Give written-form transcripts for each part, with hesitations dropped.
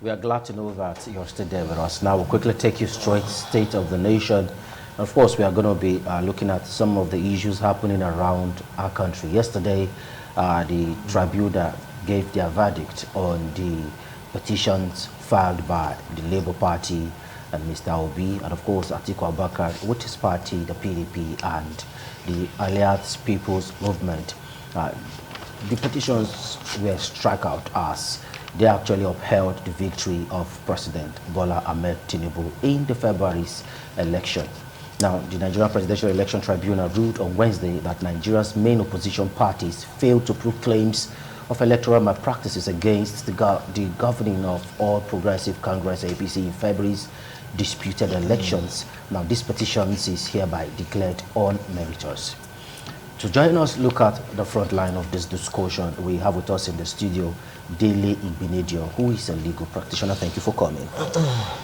We are glad to know that you're still there with us. Now we'll quickly take you straight state of the nation. Of course, we are going to be looking at some of the issues happening around our country. Yesterday, the tribunal gave their verdict on the petitions filed by the Labour Party and Mr. Obi, and of course Atiku Abubakar with his party, the PDP, and the Alliance People's Movement. The petitions were struck out as they actually upheld the victory of President Bola Ahmed Tinubu in the February's election. Now, the Nigerian Presidential Election Tribunal ruled on Wednesday that Nigeria's main opposition parties failed to prove claims of electoral malpractices against the governing of All Progressive Congress APC in February's disputed elections. Now, this petition is hereby declared unmeritorious. To join us, look at the front line of this discussion, we have with us in the studio Dele Igbenedion, who is a legal practitioner. Thank you for coming.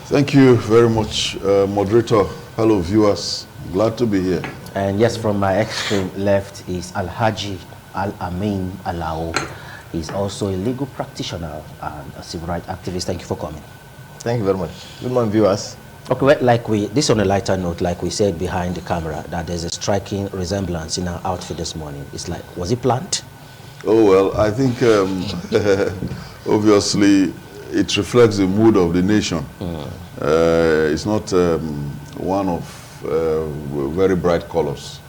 Thank you very much, moderator. Hello, viewers. Glad to be here. And yes, from my extreme left is Alhaji Al-Amin Alao. He's also a legal practitioner and a civil rights activist. Thank you for coming. Thank you very much. Good morning, viewers. Okay, well, this on a lighter note, like we said behind the camera, that there's a striking resemblance in our outfit this morning. It's like, was it planned? Oh, well, I think obviously it reflects the mood of the nation. It's not one of very bright colors.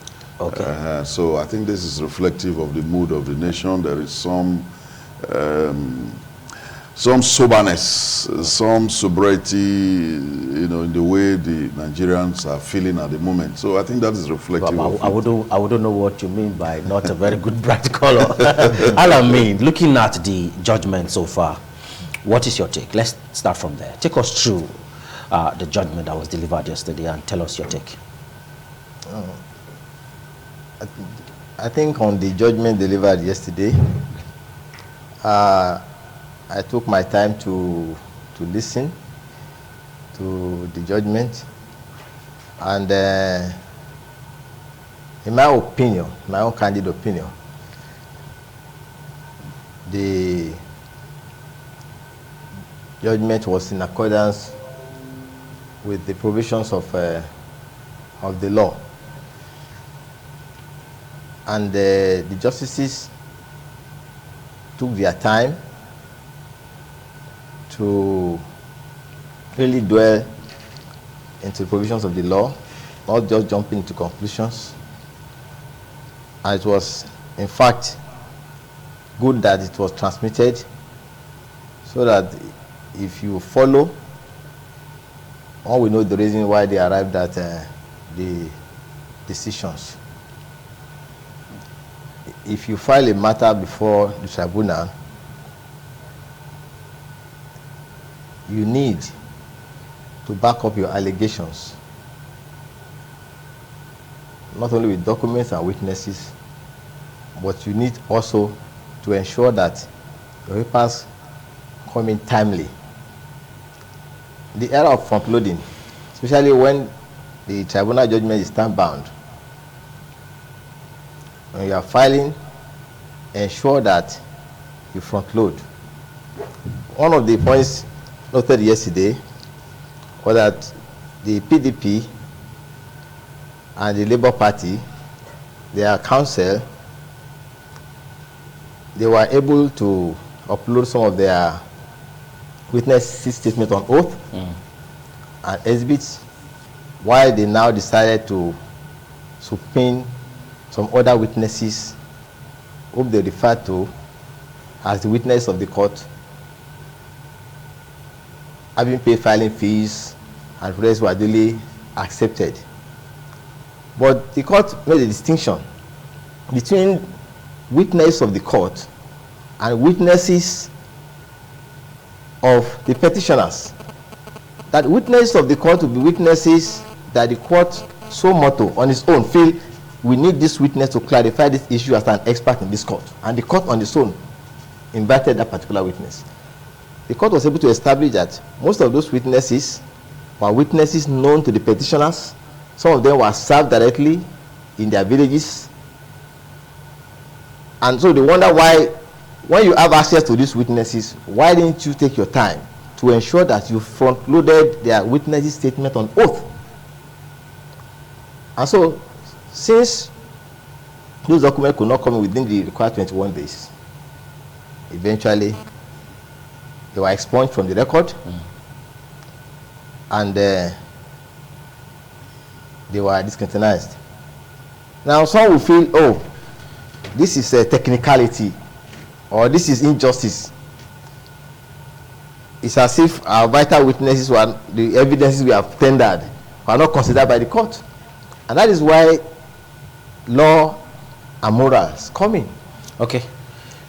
Okay. So I think this is reflective of the mood of the nation. There is some soberness, some sobriety, you know, in the way the Nigerians are feeling at the moment. So I think that is reflective. I wouldn't know what you mean by not a very good bright color. I mean, looking at the judgment so far, what is your take? Let's start from there. Take us through the judgment that was delivered yesterday and tell us your take. I think on the judgment delivered yesterday, I took my time to listen to the judgment, and in my opinion, my own candid opinion, the judgment was in accordance with the provisions of the law, and the justices took their time to really dwell into the provisions of the law, not just jumping into conclusions. And it was, in fact, good that it was transmitted, so that if you follow, all we know the reason why they arrived at the decisions. If you file a matter before the tribunal, you need to back up your allegations, not only with documents and witnesses, but you need also to ensure that your papers come in timely. The era of front-loading, especially when the tribunal judgment is time-bound, when you are filing, ensure that you front-load. One of the points noted yesterday was that the PDP and the Labour Party, their counsel, they were able to upload some of their witness statements on oath and exhibits, while they now decided to subpoena some other witnesses whom they refer to as the witness of the court, having paid filing fees, and rest were duly accepted. But the court made a distinction between witness of the court and witnesses of the petitioners. That witness of the court will be witnesses that the court so motto on its own feel we need this witness to clarify this issue as an expert in this court, and the court on its own invited that particular witness. The court was able to establish that most of those witnesses were witnesses known to the petitioners. Some of them were served directly in their villages, and so they wonder why, when you have access to these witnesses, why didn't you take your time to ensure that you front-loaded their witnesses' statement on oath. And so, since those documents could not come within the required 21 days, eventually they were expunged from the record, and they were discontinued. Now, some will feel, oh, this is a technicality, or this is injustice. It's as if our vital witnesses, were the evidences we have tendered, are not considered by the court. And that is why law and morals come in. Okay,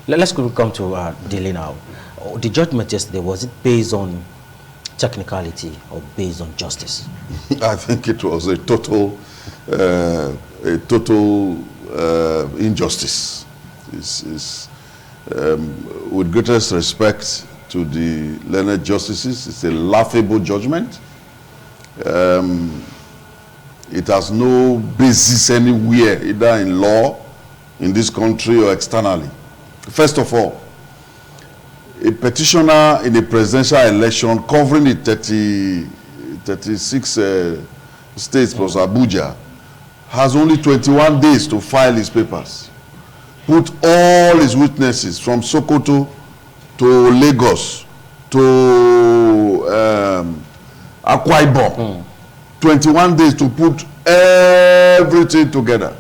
let's come to Delhi now. The judgment yesterday, was it based on technicality or based on justice? I think it was a total injustice. With greatest respect to the learned justices, it's a laughable judgment. It has no basis anywhere, either in law, in this country, or externally. First of all, a petitioner in a presidential election covering the 36 states plus Abuja has only 21 days to file his papers. Put all his witnesses from Sokoto to Lagos to Akwa Ibom. 21 days to put everything together.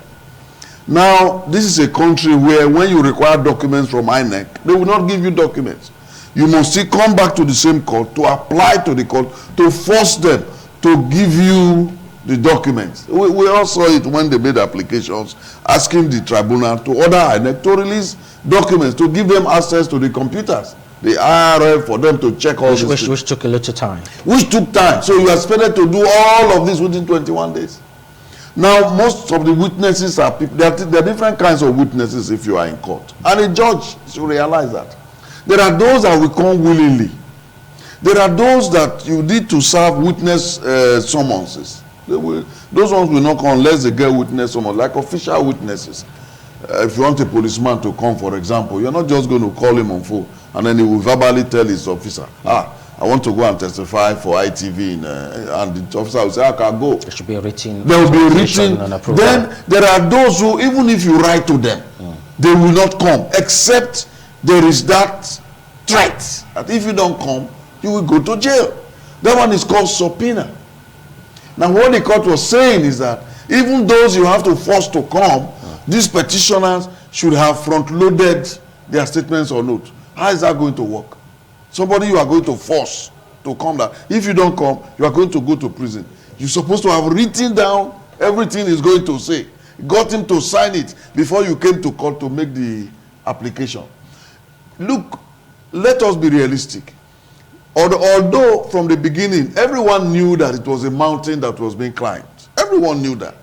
Now, this is a country where when you require documents from INEC, they will not give you documents. You must still come back to the same court to apply to the court to force them to give you the documents. We all saw it when they made applications asking the tribunal to order INEC to release documents, to give them access to the computers, the IRF, for them to check all this. Which took a little time. Which took time. So you are expected to do all of this within 21 days. Now, most of the witnesses are people, there are different kinds of witnesses if you are in court. And a judge should realize that. There are those that will come willingly. There are those that you need to serve witness summonses. Those ones will not come unless they get witness summons, like official witnesses. If you want a policeman to come, for example, you're not just going to call him on phone and then he will verbally tell his officer, I want to go and testify for ITV, and the officer will say, I can go. There should be a written. There will be a written. Then there are those who, even if you write to them, they will not come, except there is that threat that if you don't come, you will go to jail. That one is called subpoena. Now, what the court was saying is that even those you have to force to come, these petitioners should have front-loaded their statements or note. How is that going to work? Somebody you are going to force to come down. If you don't come, you are going to go to prison. You're supposed to have written down everything he's going to say. Got him to sign it before you came to court to make the application. Look, let us be realistic. Although from the beginning, everyone knew that it was a mountain that was being climbed. Everyone knew that.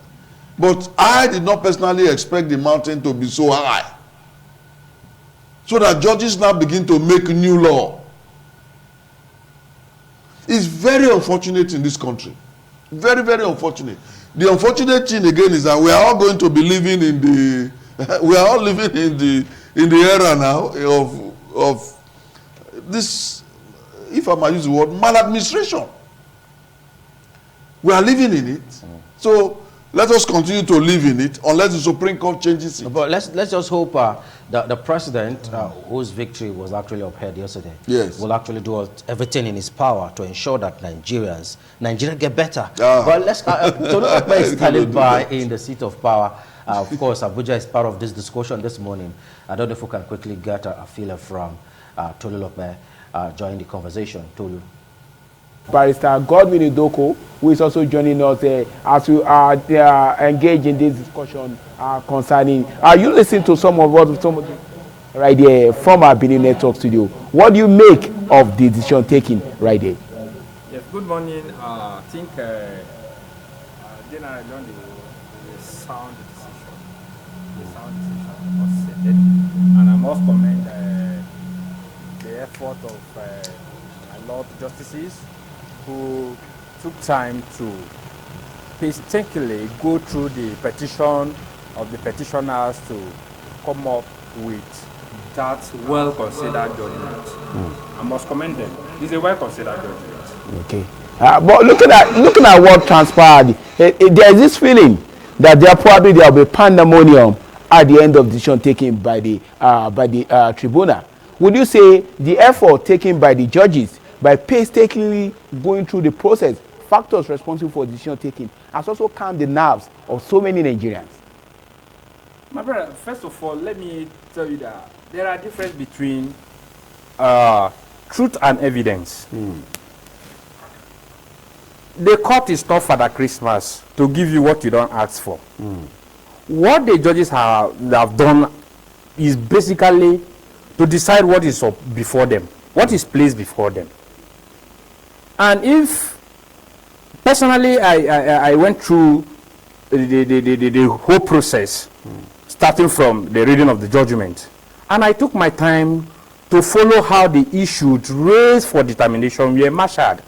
But I did not personally expect the mountain to be so high. So that judges now begin to make new law. It's very unfortunate in this country. Very, very unfortunate. The unfortunate thing again is that we are all going to be living in the we are all living in the era now of this, if I might use the word, maladministration. We are living in it. So let us continue to live in it unless the Supreme Court changes it. But let's just hope that the president, whose victory was actually upheld yesterday, will actually do everything in his power to ensure that Nigeria get better. But let's Tolu Lope is standing by in the seat of power. Of course, Abuja is part of this discussion this morning. I don't know if we can quickly get a feeler from Tolu Lope join the conversation. Tolu. Barrister Godwin Idoko, who is also joining us as we are engaged in this discussion concerning. You listen to some of right there from our Benin Network studio. What do you make of the decision taken right there? Yes, good morning. I think then I done the sound decision. The sound decision was stated, and I must commend the effort of my Lord Justices, who took time to painstakingly go through the petition of the petitioners to come up with that well-considered judgment. I must commend them. It's a well-considered judgment. Okay. But looking at what transpired, there is this feeling that there will be pandemonium at the end of decision taken by the tribunal. Would you say the effort taken by the judges by painstakingly going through the process, factors responsible for decision taking, has also calmed the nerves of so many Nigerians? My brother, first of all, let me tell you that there are differences between truth and evidence. The court is not Father Christmas to give you what you don't ask for. What the judges have done is basically to decide what is up before them, what is placed before them. And if personally I went through the whole process, starting from the reading of the judgment, and I took my time to follow how the issues raised for determination were marshaled.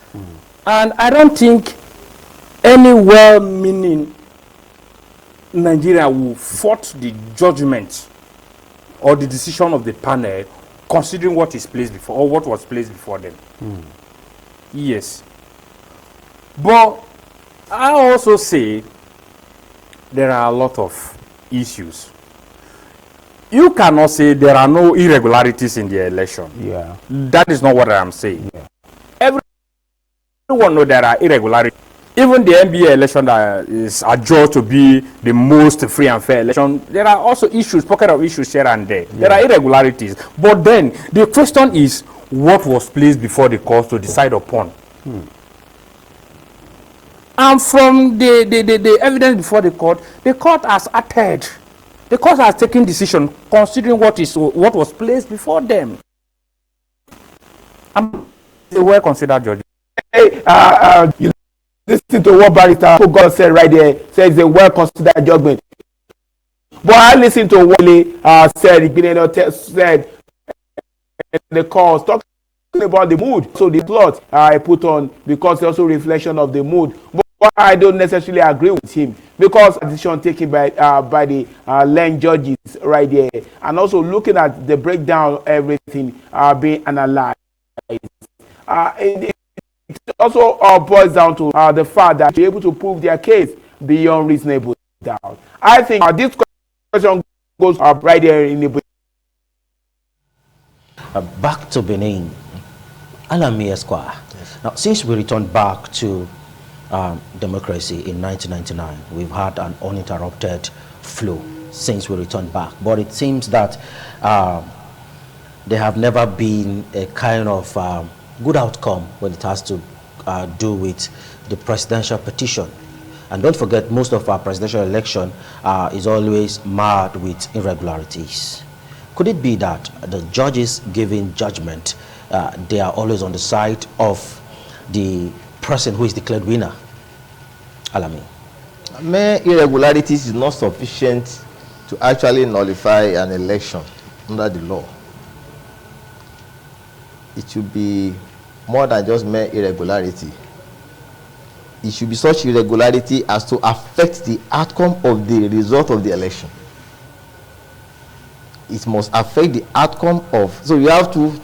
And I don't think any well-meaning Nigeria will fault the judgment or the decision of the panel, considering what is placed before or what was placed before them. Yes. But I also say there are a lot of issues. You cannot say there are no irregularities in the election. Yeah. That is not what I am saying. Yeah. Everyone knows there are irregularities. Even the NBA election that is adjudged to be the most free and fair election, there are also issues, pocket of issues here and there. Yeah. There are irregularities. But then the question is, what was placed before the court to decide upon? And from the evidence before the court has acted. The court has taken decision considering what was placed before them. I'm a well-considered judge. Hey, you listen to what Barrister God said right there. Says a well-considered judgment. But I listened to what he said in the court, talking about the mood. So the plot I put on because it's also reflection of the mood. But I don't necessarily agree with him because the decision taken by the land judges right there, and also looking at the breakdown of everything being analyzed. It also boils down to the fact that they're able to prove their case beyond reasonable doubt. I think this question goes right there in the back to Benin, Alami Esquire. Yes. Now, since we returned back to democracy in 1999, we've had an uninterrupted flow since we returned back. But it seems that there have never been a kind of good outcome when it has to do with the presidential petition. And don't forget, most of our presidential election is always marred with irregularities. Could it be that the judges giving judgment, they are always on the side of the person who is declared winner? Alami. Mere irregularities is not sufficient to actually nullify an election under the law. It should be more than just mere irregularity. It should be such irregularity as to affect the outcome of the result of the election. It must affect the outcome of, so you have 2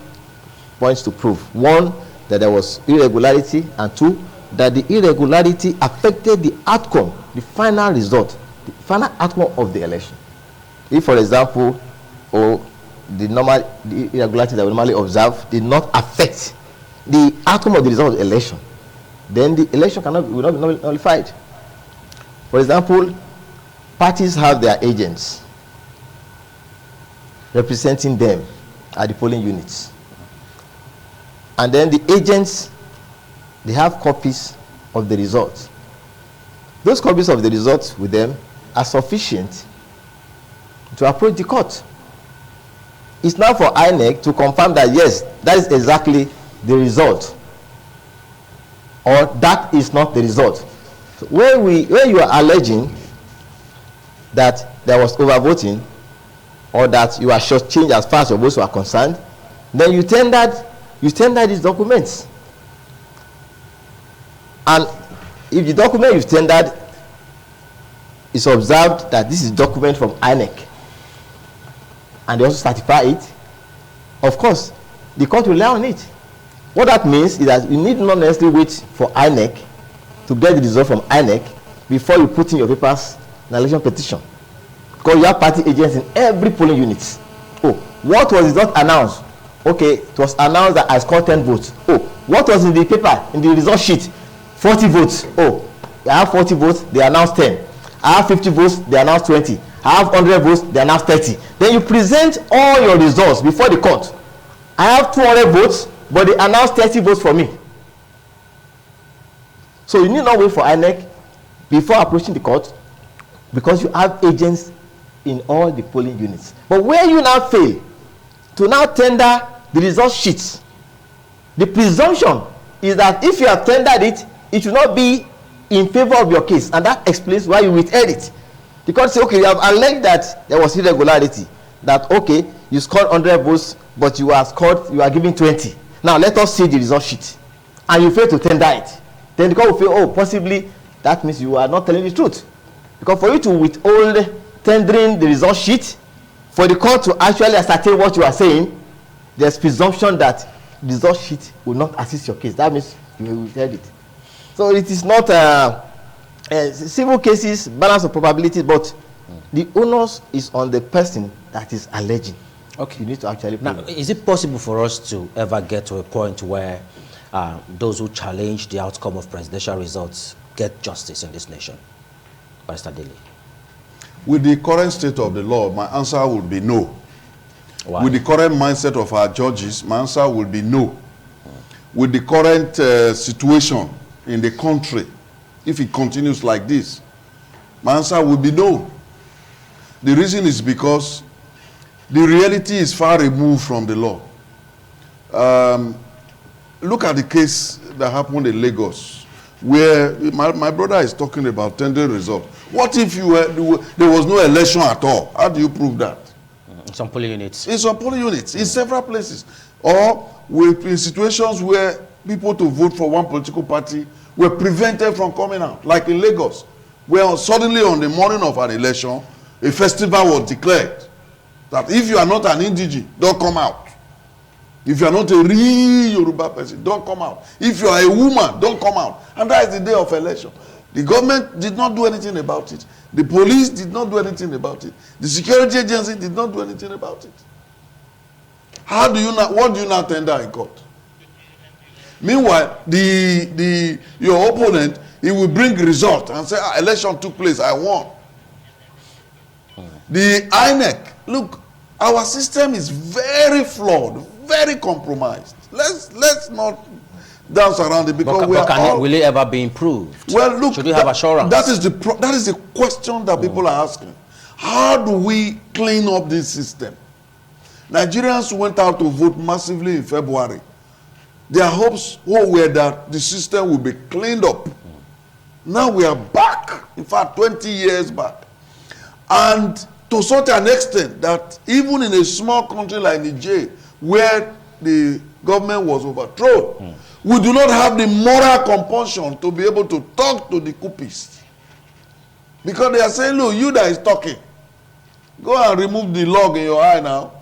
points to prove. One, that there was irregularity, and 2, that the irregularity affected the outcome, the final result, the final outcome of the election. If, for example, the irregularity that we normally observe did not affect the outcome of the result of the election, then the election will not be nullified. For example, parties have their agents representing them at the polling units. And then the agents, they have copies of the results. Those copies of the results with them are sufficient to approach the court. It's now for INEC to confirm that yes, that is exactly the result, or that is not the result. So when you are alleging that there was overvoting, or that you are shortchanged as far as your votes are concerned, then you tendered these documents. And if the document you've tendered is observed that this is document from INEC, and they also certify it, of course, the court will rely on it. What that means is that you need not necessarily wait for INEC to get the result from INEC before you put in your papers in an election petition. Because you have party agents in every polling unit. Oh, what was not announced? Okay, it was announced that I scored 10 votes. Oh, what was in the paper, in the result sheet? 40 votes. Oh, I have 40 votes, they announced 10. I have 50 votes, they announced 20. I have 100 votes, they announced 30. Then you present all your results before the court. I have 200 votes, but they announced 30 votes for me. So you need not wait for INEC before approaching the court, because you have agents in all the polling units. But where you now fail to now tender the result sheets, the presumption is that if you have tendered it, it should not be in favor of your case, and that explains why you withheld it. Because say, okay, you have alleged that there was irregularity, that okay, you scored 100 votes, but you are giving 20. Now let us see the result sheet, and you fail to tender it. Then the court will feel, oh, possibly that means you are not telling the truth. Because for you to withhold tendering the result sheet, for the court to actually ascertain what you are saying, there's presumption that the result sheet will not assist your case. That means you will withhold it. So it is not civil cases, balance of probability, but the onus is on the person that is alleging. Okay. You need to actually prove now, it. is it possible for us to ever get to a point where those who challenge the outcome of presidential results get justice in this nation? Pastor Daly. With the current state of the law, my answer would be no. Why? With the current mindset of our judges, my answer would be no. With the current situation in the country, if it continues like this, my answer would be no. The reason is because the reality is far removed from the law. Look at the case that happened in Lagos, where my brother is talking about tendering result. What if there was no election at all? How do you prove that? In some polling units. In some polling units, in several places. Or in situations where people to vote for one political party were prevented from coming out, like in Lagos, where suddenly on the morning of an election, a festival was declared that if you are not an indigene, don't come out. If you are not a real Yoruba person, don't come out. If you are a woman, don't come out. And that is the day of election. The government did not do anything about it. The police did not do anything about it. The security agency did not do anything about it. How do you now, what do you now tender in court? Meanwhile, your opponent, he will bring result and say, election took place, I won. The INEC, look, our system is very flawed, very compromised. Let's not dance around it, because will it ever be improved? Well, look, should we have assurance? That is the question that people are asking. How do we clean up this system? Nigerians went out to vote massively in February. Their hopes were that the system will be cleaned up. Now we are back, in fact 20 years back. And to such an extent that even in a small country like Niger, where the government was overthrown, we do not have the moral compulsion to be able to talk to the coupists. Because they are saying, look, you that is talking, go and remove the log in your eye now.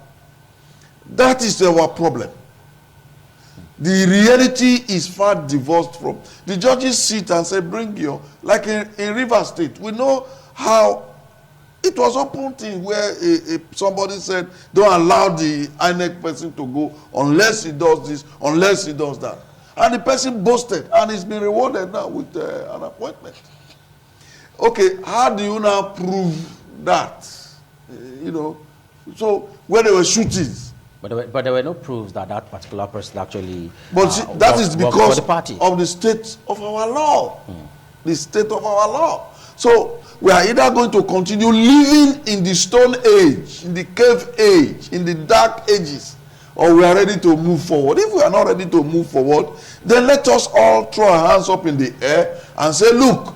That is our problem. The reality is far divorced from. The judges sit and say, bring your, like in Rivers State, we know how it was open thing where somebody said, don't allow the INEC person to go unless he does this, unless he does that. And the person boasted, and he's been rewarded now with an appointment. Okay, how do you now prove that? So where there were shootings. But there were no proofs that that particular person actually. But that is because of the state of our law. The state of our law. So we are either going to continue living in the stone age, in the cave age, in the dark ages, or we are ready to move forward. If we are not ready to move forward, then let us all throw our hands up in the air and say, look,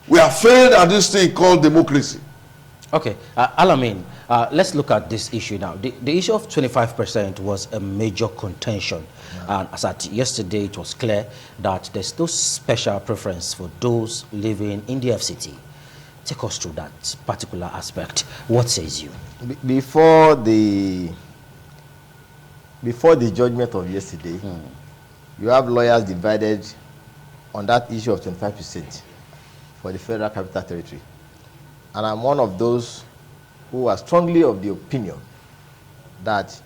we have failed at this thing called democracy. Okay, Alamin, let's look at this issue now. The issue of 25% was a major contention. And as at yesterday, it was clear that there's no special preference for those living in the FCT. Take us through that particular aspect. What says you? Before the judgment of yesterday, you have lawyers divided on that issue of 25% for the Federal Capital Territory. And I'm one of those who are strongly of the opinion that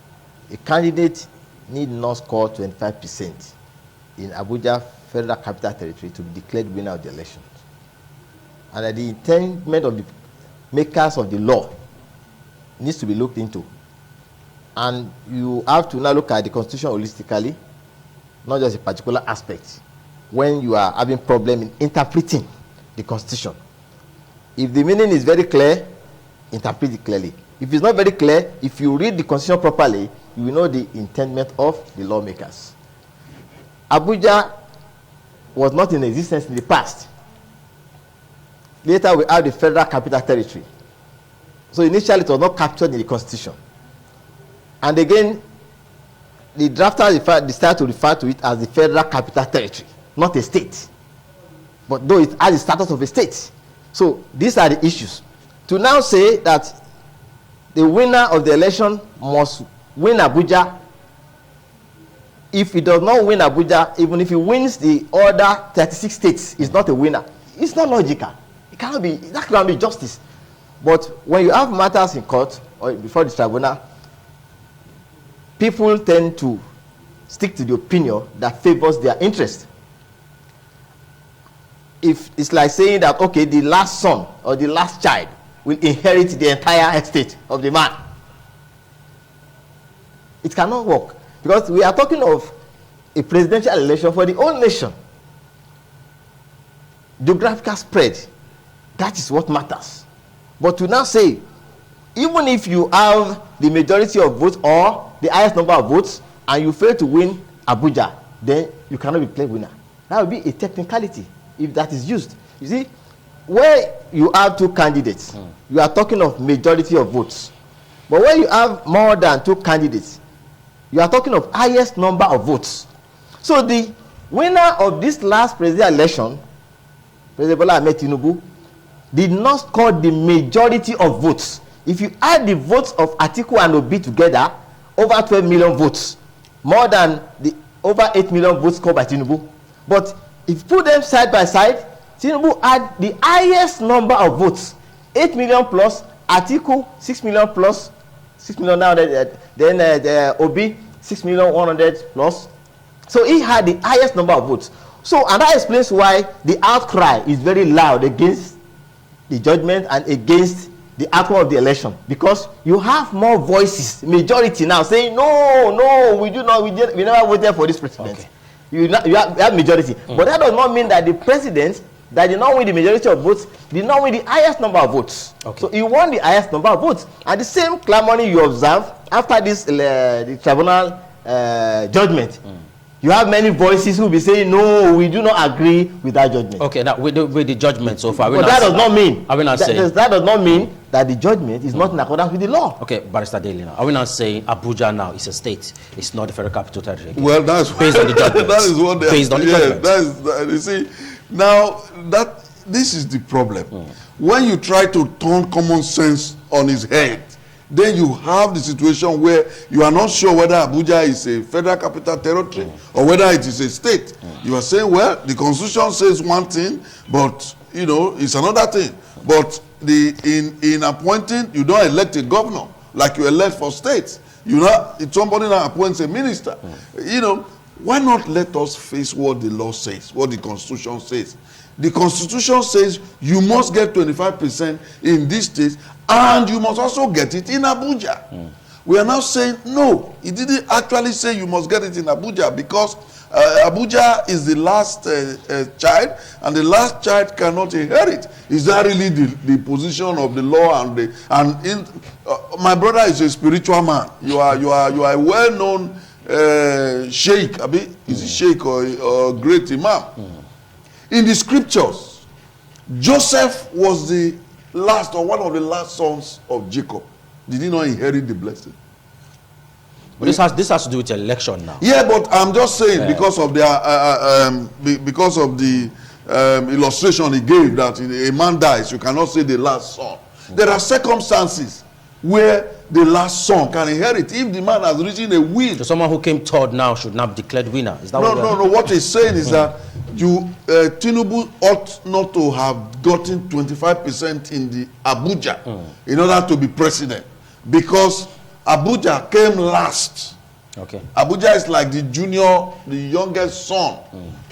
a candidate need not score 25% in Abuja Federal Capital Territory to be declared winner of the elections. And that the intent of the makers of the law needs to be looked into. And you have to now look at the Constitution holistically, not just a particular aspect, when you are having problem in interpreting the Constitution. If the meaning is very clear, interpret it clearly. If it's not very clear, if you read the Constitution properly, you will know the intent of the lawmakers. Abuja was not in existence in the past. Later we have the Federal Capital Territory. So initially it was not captured in the Constitution. And again, the drafters decided to refer to it as the Federal Capital Territory, not a state. But though it has the status of a state. So these are the issues. To now say that the winner of the election must win Abuja. If he does not win Abuja, even if he wins the other 36 states, he's not a winner. It's not logical. It cannot be, that cannot be justice. But when you have matters in court or before the tribunal, people tend to stick to the opinion that favors their interest. If it's like saying that, okay, the last son or the last child will inherit the entire estate of the man. It cannot work, because we are talking of a presidential election for the whole nation. Geographical spread, that is what matters. But to now say, even if you have the majority of votes or the highest number of votes and you fail to win Abuja, then you cannot be played winner. That would be a technicality if that is used. You see, where you have two candidates, you are talking of majority of votes. But when you have more than two candidates, you are talking of highest number of votes. So the winner of this last presidential election, President Bola Ahmed Tinubu, did not score the majority of votes. If you add the votes of Atiku and Obi together, over 12 million votes, more than the over 8 million votes scored by Tinubu. But if you put them side by side, Tinubu had the highest number of votes, 8 million plus, Atiku 6 million plus, 6 million now, then Obi 6 million 100 plus. So he had the highest number of votes. So, and that explains why the outcry is very loud against the judgment and against the outcome of the election, because you have more voices, majority now saying no, we do not, we never voted for this president. Okay. You have majority, but that does not mean that the president that did not win the majority of votes did not win the highest number of votes. Okay. So he won the highest number of votes, and the same clamoring you observe after this the tribunal judgment. You have many voices who will be saying, no, we do not agree with that judgment. Okay, now with the judgment so far. But that does not mean, that does not mean that the judgment is not in accordance with the law. Okay, Barrister Daly, now, are we not saying Abuja now is a state? It's not the Federal Capital Territory? Well, that's based on the judgment. That is what they based on the judgment. You see, now this is the problem. When you try to turn common sense on its head, then you have the situation where you are not sure whether Abuja is a Federal Capital Territory or whether it is a state. You are saying, well, the Constitution says one thing, but you know it's another thing. But in appointing, you don't elect a governor like you elect for states. You know, if somebody now appoints a minister, you know, why not let us face what the law says, what the Constitution says? The Constitution says you must get 25% in this state, and you must also get it in Abuja. We are now saying, no, it didn't actually say you must get it in Abuja, because Abuja is the last child, and the last child cannot inherit. Is that really the position of the law? My brother is a spiritual man. You are a well-known sheikh. Is he sheikh or great imam? In the scriptures, Joseph was the last or one of the last sons of Jacob. Did he not inherit the blessing? But this has to do with election now. Yeah, but I'm just saying because of the illustration he gave that a man dies, you cannot say the last son. There are circumstances where the last son can inherit if the man has reached a will. So someone who came third now should not be declared winner. Is that No. What he's saying is that Tinubu ought not to have gotten 25% in the Abuja in order to be president, because Abuja came last. Okay. Abuja is like the youngest son.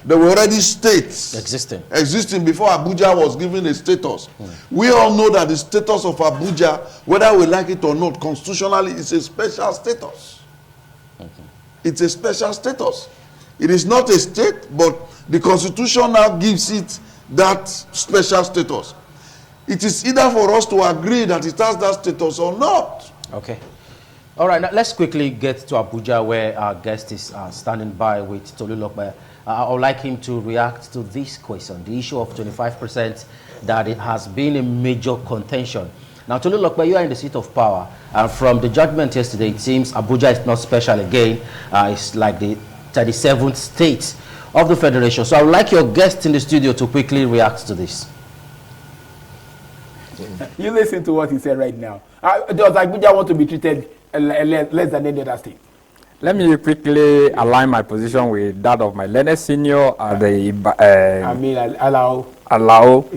There were already states existing before Abuja was given a status. We all know that the status of Abuja, whether we like it or not, constitutionally, is a special status. It's a special status. It is not a state, but the constitution now gives it that special status. It is either for us to agree that it has that status or not. Okay. All right, now let's quickly get to Abuja, where our guest is standing by with Tolulokpe. I would like him to react to this question, the issue of 25%, that it has been a major contention. Now, Tolulokpe, you are in the seat of power, and from the judgment yesterday, it seems Abuja is not special again. It's like the 37th state of the federation. So I would like your guest in the studio to quickly react to this. You listen to what he said right now. Does Abuja want to be treated less than any other state? Let me quickly align my position with that of my learned senior at the Alao,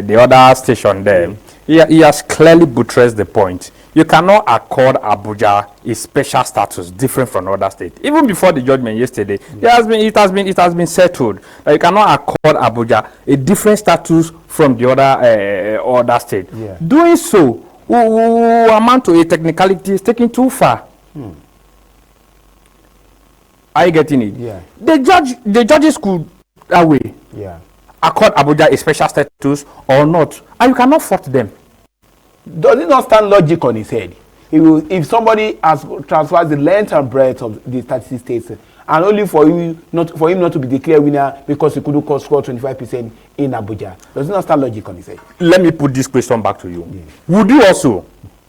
the other station there. He has clearly buttressed the point. You cannot accord Abuja a special status different from other states. Even before the judgment yesterday, it has been settled that you cannot accord Abuja a different status from the other state. Doing so will amount to a technicality is taken too far. Are you getting it? Yeah. The judges could that way. Yeah. Accord Abuja a special status or not, and you cannot fault them. Does it not stand logic on his head? If somebody has transferred the length and breadth of the 36 states, and only for him not to be declared winner because he couldn't score 25% in Abuja, does it not stand logic on his head? Let me put this question back to you. Would you also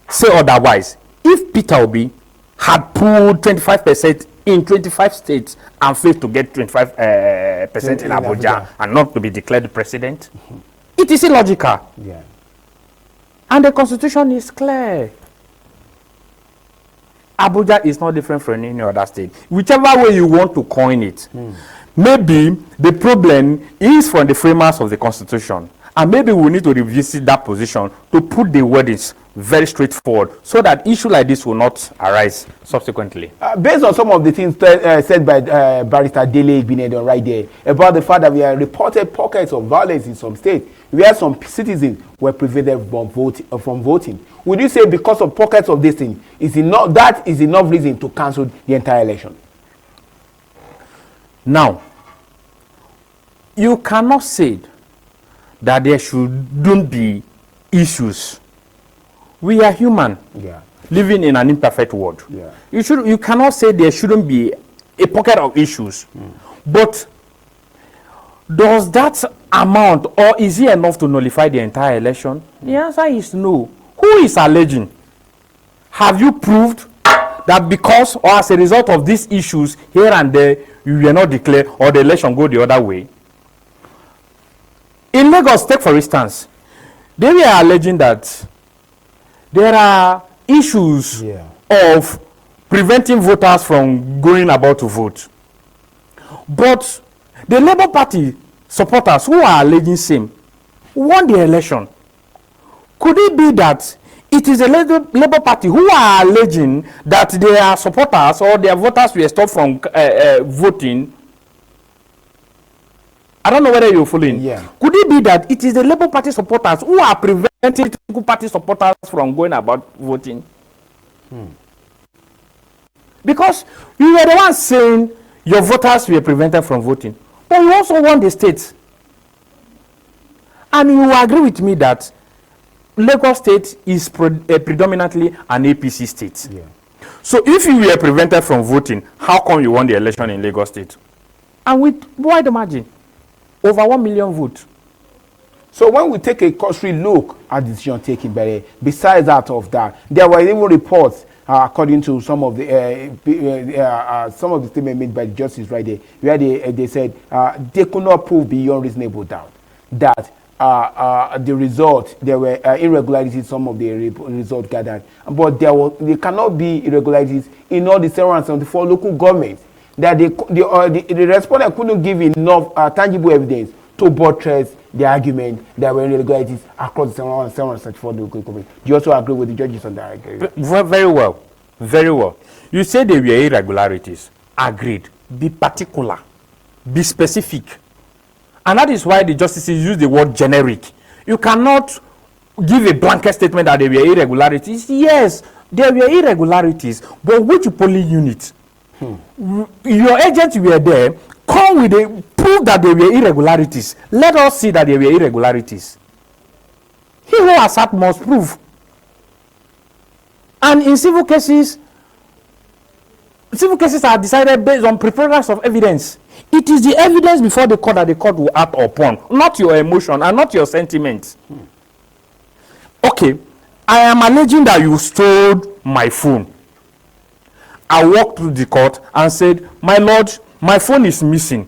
say otherwise if Peter Obi had put 25% in 25 states and failed to get 25% in Abuja and not to be declared president? It is illogical. Yeah. And the constitution is clear. Abuja is not different from any other state. Whichever way you want to coin it, maybe the problem is from the framers of the constitution. And maybe we need to revisit that position to put the wordings very straightforward so that issue like this will not arise subsequently. Based on some of the things said by Barrister Dele Binedon right there about the fact that we have reported pockets of violence in some states where some citizens were prevented from voting. Would you say because of pockets of this thing, that is enough reason to cancel the entire election? Now, you cannot say that there shouldn't be issues. We are human, living in an imperfect world. You cannot say there shouldn't be a pocket of issues. But does that amount, or is it enough to nullify the entire election? The answer is no. Who is alleging? Have you proved that because or as a result of these issues here and there, you were not declared or the election go the other way? In Lagos, take for instance, they were alleging that there are issues of preventing voters from going about to vote. But the Labour Party supporters who are alleging same won the election. Could it be that it is the Labour Party who are alleging that their supporters or their voters were stopped from voting? I don't know whether you're following. Could it be that it is the Labour Party supporters who are preventing political party supporters from going about voting? Because you were the ones saying your voters were prevented from voting, but you also won the state. And you agree with me that Lagos State is predominantly an APC state. So if you were prevented from voting, how come you won the election in Lagos State? And with wide margin, over 1 million votes. So when we take a cursory look at the decision taken, besides that of that, there were even reports, according to some of the statements made by the justice right there, where they said they could not prove beyond reasonable doubt that the result, there were irregularities, some of the results gathered, but there cannot be irregularities in all the 774 local governments. That the respondent couldn't give enough tangible evidence to buttress the argument that were irregularities across the 774 local governments. Do you also agree with the judges on that? Very well. Very well. You say they were irregularities. Agreed. Be particular. Be specific. And that is why the justices use the word generic. You cannot give a blanket statement that they were irregularities. Yes, there were irregularities, but which polling unit? Your agents were there. Come with a proof that they were irregularities. Let us see that they were irregularities. He who assert must prove. And in civil cases are decided based on preponderance of evidence. It is the evidence before the court that the court will act upon, not your emotion and not your sentiments. Okay, I am alleging that you stole my phone. I walked through the court and said, my lord, my phone is missing.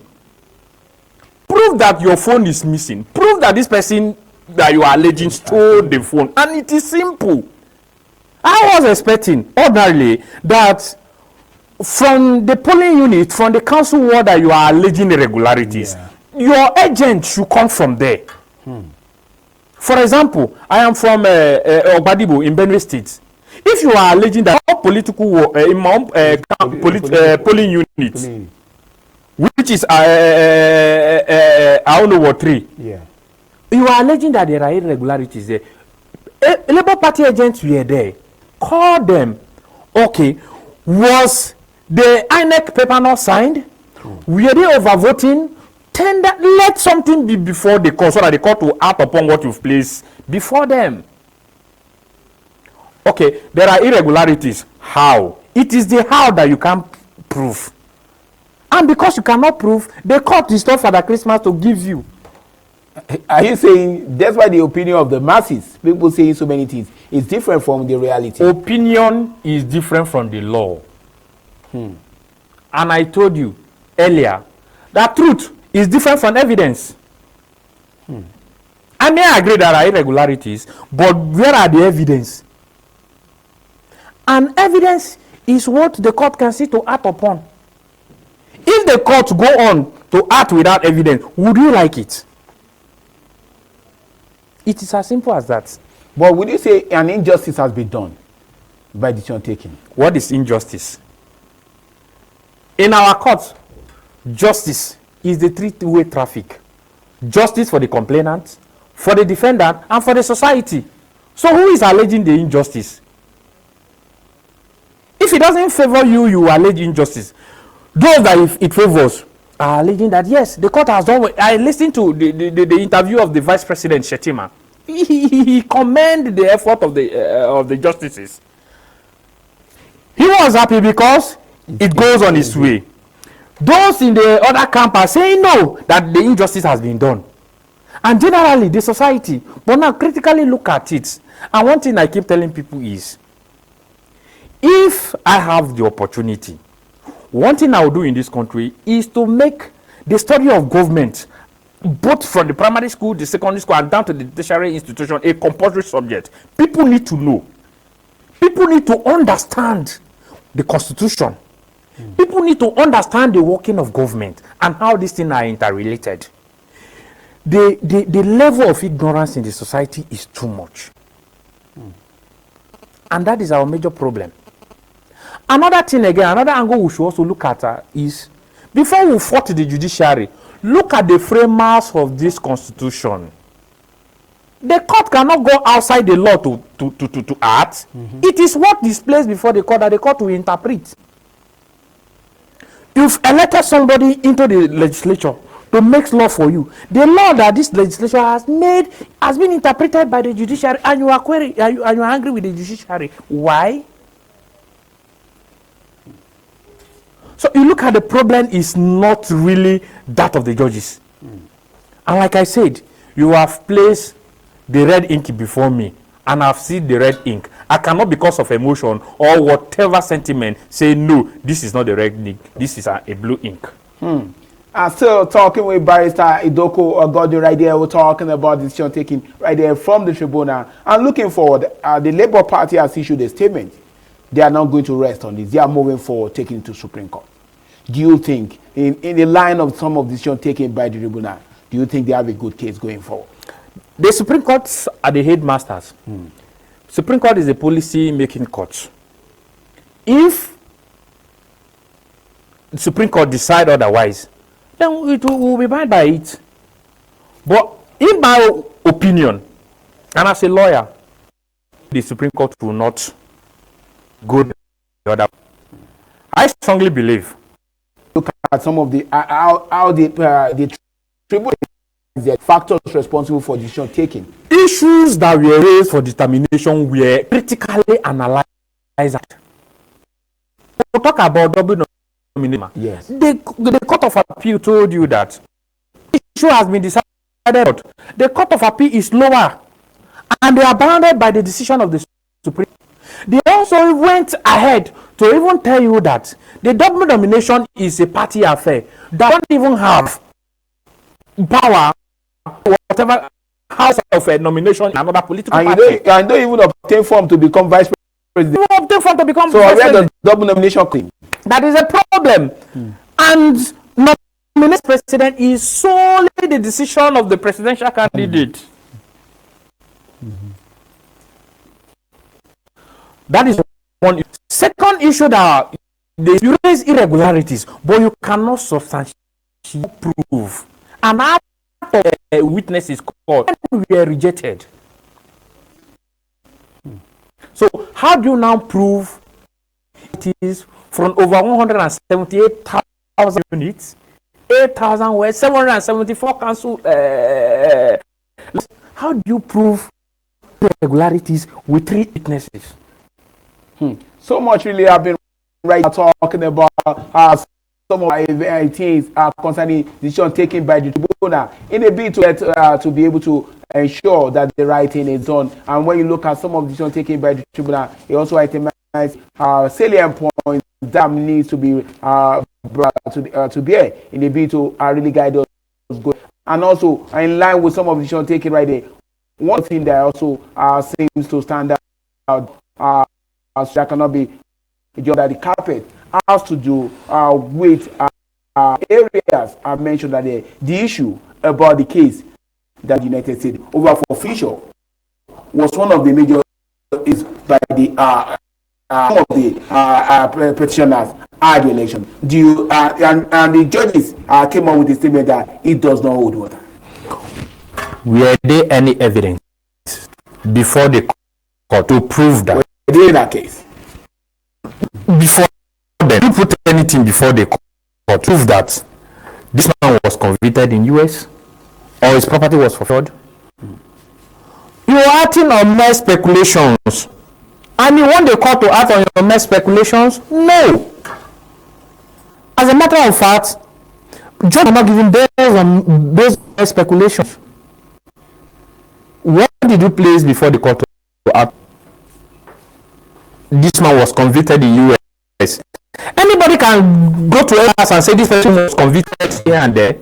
Prove that your phone is missing. Prove that this person that you are alleging stole the phone. And it is simple. I was expecting ordinarily that from the polling unit, from the council ward that you are alleging irregularities, your agent should come from there. For example, I am from Ogbadibo in Benue State. If you are alleging that all political polling unit, which is I don't know what 3, you are alleging that there are irregularities there. Labour Party agents were there. Call them. Okay, was the INEC paper not signed? Were they overvoting? Tender, let something be before the court so that the court will act upon what you've placed before them. Okay, there are irregularities. How? It is the how that you can't prove. And because you cannot prove, the court is not Father Christmas to give you. Are you saying that's why the opinion of the masses, people saying so many things, is different from the reality? Opinion is different from the law. And I told you earlier that truth is different from evidence. I may agree there are irregularities, but where are the evidence? And evidence is what the court can see to act upon. If the court go on to act without evidence, would you like it? It is as simple as that. But would you say an injustice has been done by decision taking? What is injustice? In our court, justice is the three-way traffic. Justice for the complainant, for the defendant, and for the society. So who is alleging the injustice? If it doesn't favor you, you allege injustice. Those that it favors are alleging that yes, the court has done. I listened to the interview of the Vice President Shetima. He commended the effort of the justices. He was happy because it goes on its way. Those in the other camp are saying no, that the injustice has been done. And generally, the society, but now critically look at it. And one thing I keep telling people is, if I have the opportunity, one thing I will do in this country is to make the study of government, both from the primary school, the secondary school, and down to the tertiary institution, a compulsory subject. People need to know. People need to understand the Constitution. People need to understand the working of government and how these things are interrelated. The level of ignorance in the society is too much. And that is our major problem. Another thing again, another angle we should also look at is, before we fought the judiciary, look at the framers of this constitution. The court cannot go outside the law to act. It is what is placed before the court that the court will interpret. You've elected somebody into the legislature to make law for you. The law that this legislature has made has been interpreted by the judiciary, and you are angry with the judiciary. Why? So you look at the problem is not really that of the judges. And like I said, you have placed the red ink before me, and I've seen the red ink. I cannot, because of emotion or whatever sentiment, say no, this is not the red ink, this is a blue ink. I'm still talking with Barrister Idoko Ogodo right there. We're talking about decision taking right there from the tribunal. And looking forward, the Labour Party has issued a statement. They are not going to rest on this. They are moving forward, taking it to Supreme Court. Do you think, in the line of some of the decisions taken by the tribunal, do you think they have a good case going forward? The Supreme Courts are the headmasters. Supreme Court is a policy-making court. If the Supreme Court decide otherwise, then it will be bound by it. But in my opinion, and as a lawyer, the Supreme Court will not go the other way. I strongly believe. Look at some of the how the tribunal is the factors responsible for decision taking. Issues that were raised for determination were critically analyzed. We'll talk about double nomination. Yes. The Court of Appeal told you that the issue has been decided. The Court of Appeal is lower, and they are bounded by the decision of the Supreme. They also went ahead to even tell you that the double nomination is a party affair that don't even have power, whatever house of a nomination in another political party. And don't even obtain form to become vice president. You obtain form to become so vice president. the double nomination claim. That is a problem. And nomination president is solely the decision of the presidential candidate. That is one. Second issue that you raise irregularities, but you cannot substantially prove. And after a witness is called, we were rejected. So how do you now prove it is from over 178,000 units, 8,000 were 774 council? How do you prove irregularities with 3 witnesses? So much really have been right now talking about some of the things concerning decision taken by the tribunal in a bid to get to be able to ensure that the right thing is done. And when you look at some of the decisions taken by the tribunal, it also itemizes salient points that needs to be brought to bear in a bid to really guide us good. And also in line with some of the decisions taken right there, one thing that also seems to stand out that cannot be just that the carpet has to do with areas I mentioned that the issue about the case that the United States over for Fisher was one of the major is by the some of the petitioners at the election. Do you and the judges came up with a statement that it does not hold water. Were there any evidence before the court to prove that? In that case, before them, you put anything before the court to prove that this man was convicted in US or his property was fulfilled? You are acting on mere speculations, and you want the court to act on your mere speculations? No. As a matter of fact, judges are not giving based on speculations. What did you place before the court to act? This man was convicted in US. Anybody can go to us and say this person was convicted here and there,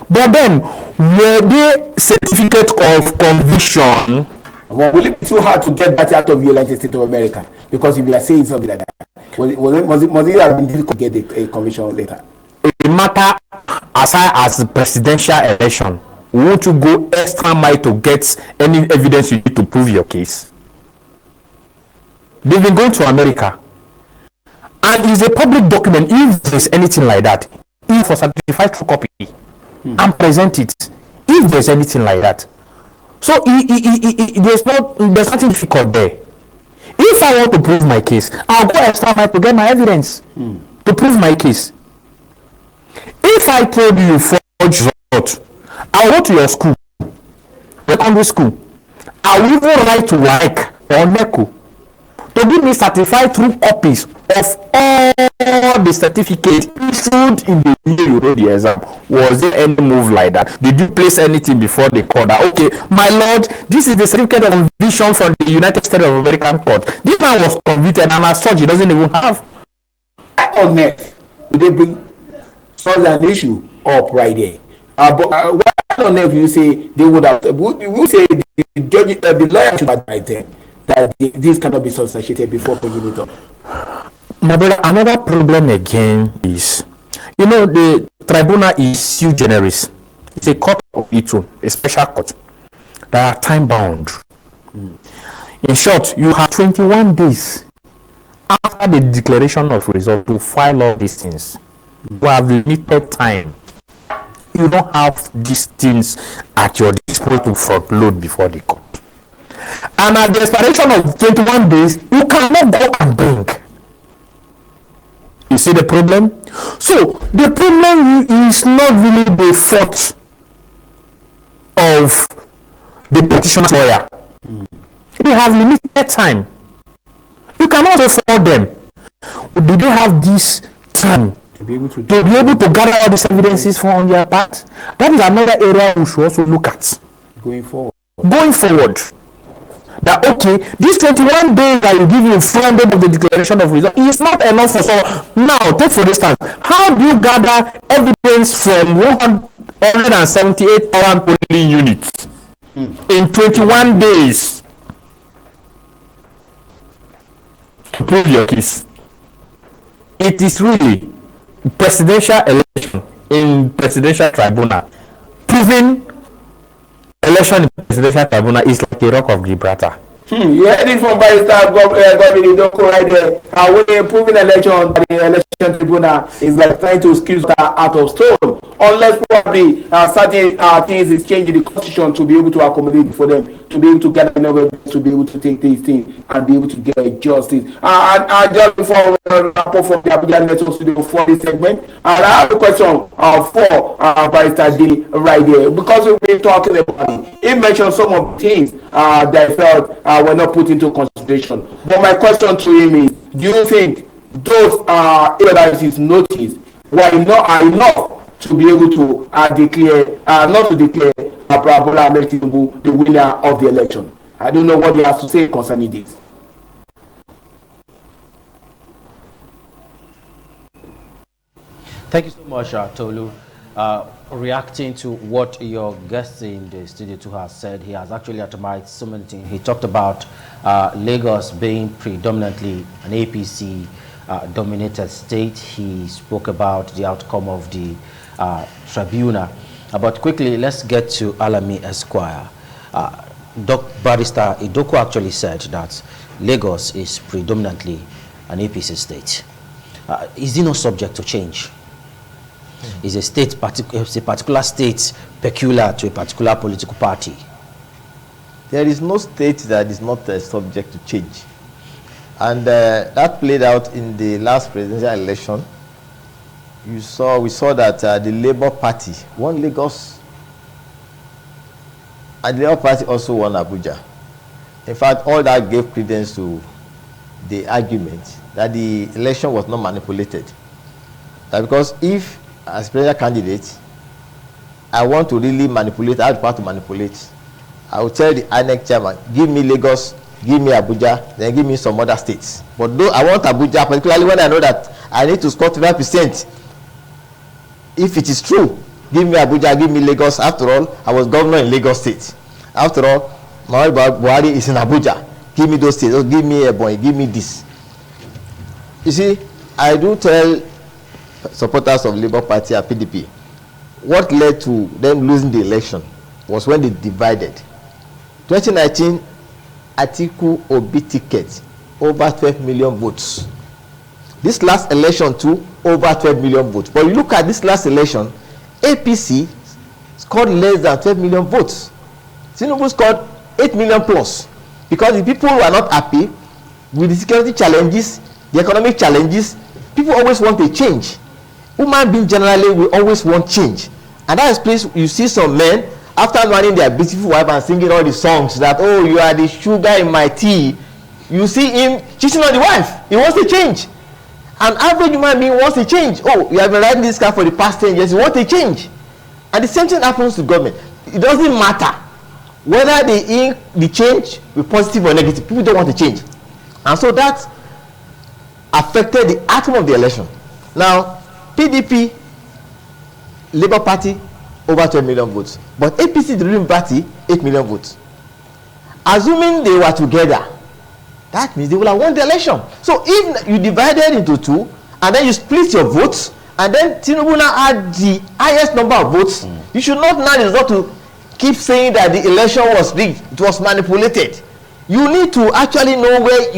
but then were they certificate of conviction? Well, will it be too hard to get that out of the United States of America? Because if you are saying something like that, was it have been difficult to get a conviction later? A matter as high as the presidential election, won't you go extra mile to get any evidence you need to prove your case? They've been going to America, and it's a public document. If there's anything like that, if for certified true copy and present it, if there's anything like that, so there's nothing difficult there. If I want to prove my case, I'll go extra mile to get my evidence to prove my case. If I told you forge result, I'll go to your school, secondary school. I will even write to like or NECO to give me certified true copies of all the certificates issued in the year you wrote the exam. Was there any move like that? Did you place anything before the court that, okay, my lord, this is the certificate of conviction from the United States of American court. This man was convicted, and as such, he doesn't even have. On net, would they bring such an issue up right there. But why on earth you say they would have? We say the judge, the lawyer should advise them that this cannot be substantiated before bringing it up. My brother, another problem again is, the tribunal is sui generis. It's a court of its own, a special court that are time bound. In short, you have 21 days after the declaration of result to file all these things. You have limited time. You don't have these things at your disposal to front load before the court. And at the expiration of 21 days, you cannot go and bring. You see the problem? So the problem is not really the fault of the petitioner's lawyer. They have limited time. You cannot afford them. Do they have this time to be able to gather all these evidences from their part? That is another area we should also look at Going forward. That okay, these 21 days that you give you from the declaration of result is not enough for someone. Now, take for instance, how do you gather evidence from 178,000 polling units in 21 days to prove your case? It is really presidential election in presidential tribunal. Proving election in presidential tribunal is like a rock of Gibraltar. You heard it from Barrister Godwin Idoko right there. When improving election by the election tribunal is like trying to squeeze that out of stone, unless probably certain things is changing the constitution to be able to accommodate for them, to be able to get another, to be able to take these things and be able to get justice. And just before we wrap up from the Abuja Network Studio for this segment, and I have a question for Barrister D right there, because we've been talking about it. He mentioned some of the things that I felt were not put into consideration. But my question to him is, do you think those irregularities noticed were enough to be able to declare, not to declare Bola Ahmed Tinubu the winner of the election? I don't know what he has to say concerning this. Thank you so much, Tolu. Reacting to what your guest in the studio too has said, he has actually atomized so many things. He talked about Lagos being predominantly an APC dominated state. He spoke about the outcome of the tribunal. But quickly, let's get to Alami Esquire. Barrister Idoko actually said that Lagos is predominantly an APC state. Is it not subject to change? Is a state is a particular state peculiar to a particular political party? There is no state that is not subject to change, and that played out in the last presidential election. We saw that the Labour Party won Lagos, and the Labour Party also won Abuja. In fact, all that gave credence to the argument that the election was not manipulated. That because if as presidential candidate, I want to really manipulate, I have the power to manipulate, I will tell the INEC chairman, give me Lagos, give me Abuja, then give me some other states. But though I want Abuja, particularly when I know that I need to score 25%, if it is true, give me Abuja, give me Lagos. After all, I was governor in Lagos State. After all, Muhammadu Buhari is in Abuja. Give me those states, give me Ebonyi, give me this. You see, I do tell supporters of Labour Party and PDP, what led to them losing the election was when they divided. 2019, Atiku Obi ticket, over 12 million votes. This last election too, over 12 million votes. But you look at this last election, APC scored less than 12 million votes. Tinubu scored 8 million plus. Because the people who are not happy with the security challenges, the economic challenges, people always want a change. Human beings generally will always want change, and that is place you see some men after marrying their beautiful wife and singing all the songs that, oh, you are the sugar in my tea. You see him cheating on the wife. He wants a change. An average human being wants a change. Oh, you have been riding this car for the past 10 years. You want a change, and the same thing happens to government. It doesn't matter whether the change be positive or negative. People don't want to change, and so that affected the outcome of the election. Now, PDP Labour Party over 12 million votes, but APC, the ruling party, 8 million votes. Assuming they were together, that means they will have won the election. So if you divided into two, and then you split your votes, and then Tinubu now had the highest number of votes, you should not now resort to keep saying that the election was rigged, it was manipulated. You need to actually know where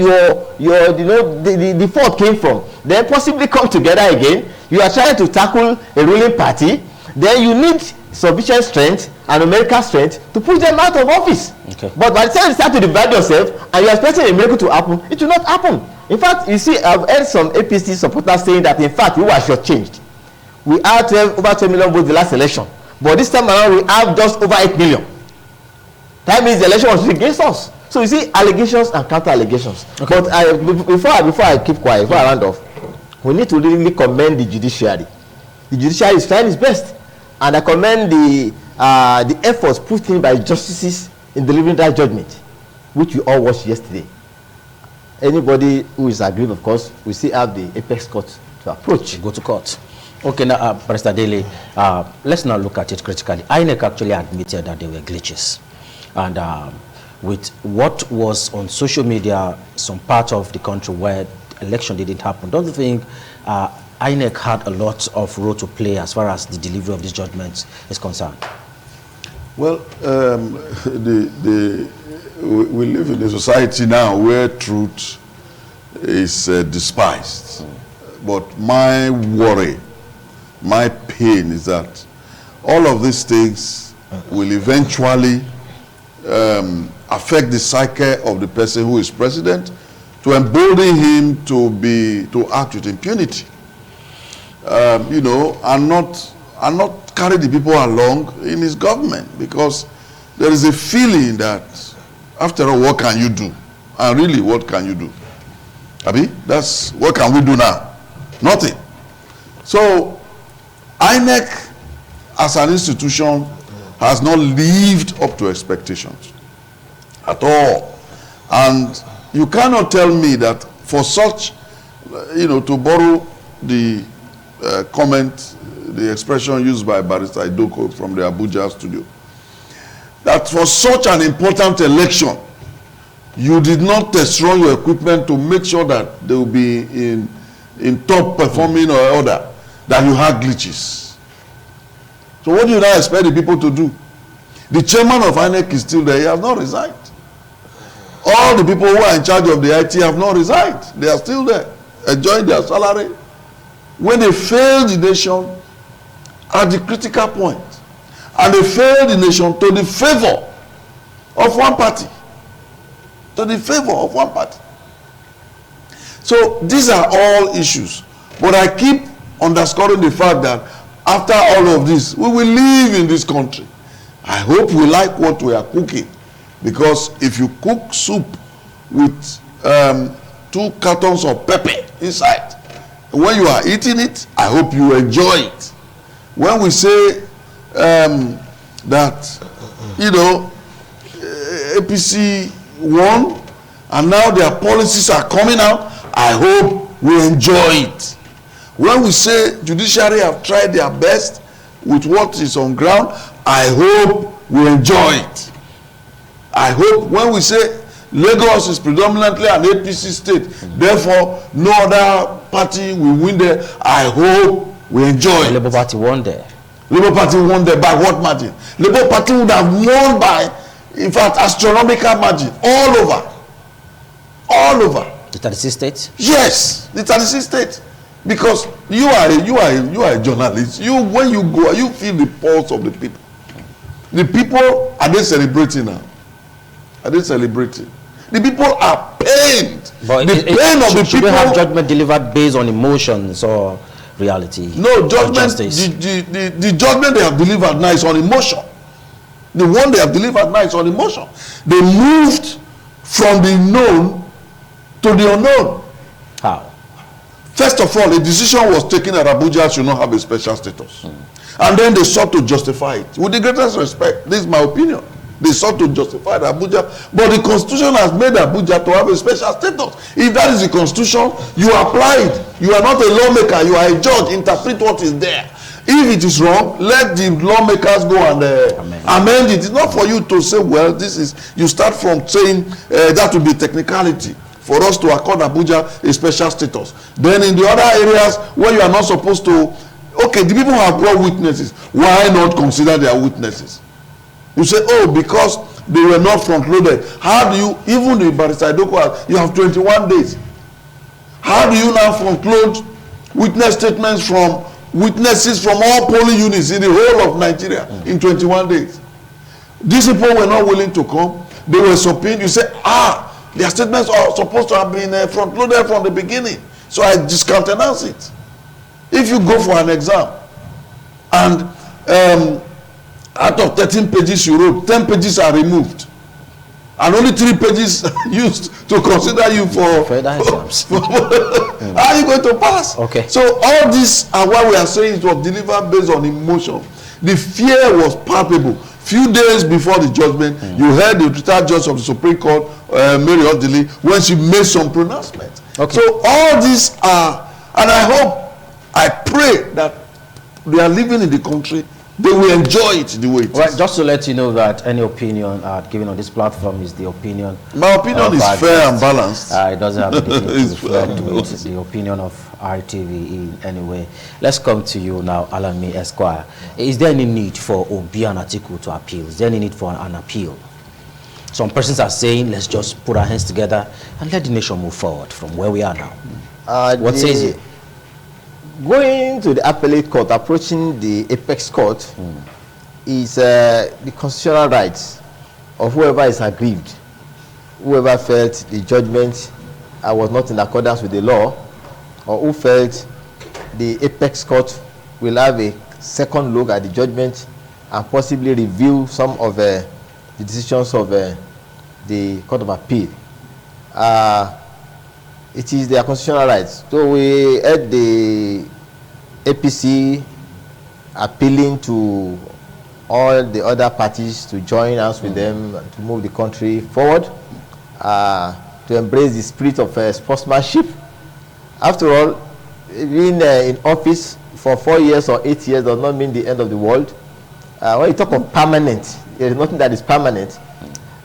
the fault came from. Then possibly come together again. You are trying to tackle a ruling party. Then you need sufficient strength and numerical strength to push them out of office. Okay. But by the time you start to divide yourself and you are expecting a miracle to happen, it will not happen. In fact, you see, I've heard some APC supporters saying that in fact we were shortchanged. We had over 12 million votes the last election, but this time around we have just over 8 million. That means the election was against us. So you see, allegations and counter allegations. Okay. But before I keep quiet, before I round off, we need to really commend the judiciary. The judiciary is trying its best, and I commend the efforts put in by justices in delivering that judgment, which we all watched yesterday. Anybody who is aggrieved, of course, we still have the apex court to approach. Go to court. Okay, now, Barrister Dele, let's now look at it critically. INEC actually admitted that there were glitches. And with what was on social media, some part of the country where election didn't happen, don't you think INEC had a lot of role to play as far as the delivery of these judgments is concerned? Well, we live in a society now where truth is despised. But my worry, my pain is that all of these things will eventually affect the psyche of the person who is president, to embolden him to act with impunity, and not carry the people along in his government, because there is a feeling that, after all, what can you do? And really, what can you do? Abi, what can we do now? Nothing. So, INEC as an institution has not lived up to expectations at all. And you cannot tell me that for such, to borrow the comment, the expression used by Barrister Idoko from the Abuja studio, that for such an important election, you did not test run your equipment to make sure that they will be in top performing order, that you had glitches. So what do you now expect the people to do? The chairman of INEC is still there. He has not resigned. All the people who are in charge of the IT have not resigned. They are still there, enjoying their salary. When they failed the nation at the critical point, and they failed the nation to the favor of one party. To the favor of one party. So these are all issues. But I keep underscoring the fact that after all of this, we will live in this country. I hope we like what we are cooking. Because if you cook soup with 2 cartons of pepper inside, when you are eating it, I hope you enjoy it. When we say that, APC won, and now their policies are coming out, I hope we enjoy it. When we say judiciary have tried their best with what is on ground, I hope we enjoy it. I hope when we say Lagos is predominantly an APC state, therefore no other party will win there, I hope we enjoy it. Labour Party won there. Labour Party won there by what margin? Labour Party would have won by, in fact, astronomical margin all over. All over. The 36 states? Yes, the 36 states. Because you are a journalist. When you go, you feel the pulse of the people. The people, are they celebrating now? Are they celebrating? The people are pained. But the pain of the people. Should we have judgment delivered based on emotions or reality? No, judgment. The judgment they have delivered now is on emotion. The one they have delivered now is on emotion. They moved from the known to the unknown. How? First of all, a decision was taken that Abuja should not have a special status. And then they sought to justify it. With the greatest respect, this is my opinion. They sought to justify Abuja. But the Constitution has made Abuja to have a special status. If that is the Constitution, you apply it. You are not a lawmaker, you are a judge. Interpret what is there. If it is wrong, let the lawmakers go and amend it. It's not for you to say, well, this is, you start from saying that will be technicality for us to accord Abuja a special status. Then in the other areas where you are not supposed to, okay, the people have brought witnesses. Why not consider their witnesses? You say, oh, because they were not front-loaded. How do you, even the Barrister Idoko, you have 21 days. How do you now front-load witness statements from witnesses from all polling units in the whole of Nigeria in 21 days? These people were not willing to come. They were subpoenaed. You say, their statements are supposed to have been front-loaded from the beginning. So I discountenance it. If you go for an exam and out of 13 pages you wrote, 10 pages are removed, and only 3 pages used to consider you for further exams. How are you going to pass? Okay. So all these are why we are saying it was delivered based on emotion. The fear was palpable. Few days before the judgment, you heard the retired judge of the Supreme Court, Mary Odili, when she made some pronouncements. Okay. So all these are, and I pray that they are living in the country, they will enjoy it the way it is. Right, just to let you know that any opinion given on this platform is the opinion. My opinion is fair and balanced. It doesn't have anything to reflect with the opinion of RTV in any way. Let's come to you now, Alami Esquire. Is there any need for Obi and Atiku to appeal? Is there any need for an appeal? Some persons are saying, let's just put our hands together and let the nation move forward from where we are now. What says you? Going to the appellate court, approaching the apex court, is the constitutional rights of whoever is aggrieved, whoever felt the judgment was not in accordance with the law, or who felt the apex court will have a second look at the judgment and possibly review some of the decisions of the Court of Appeal. It is their constitutional rights. So we had the APC appealing to all the other parties to join us with them to move the country forward, to embrace the spirit of sportsmanship. After all, being in office for 4 years or 8 years does not mean the end of the world. When you talk of permanent, there is nothing that is permanent.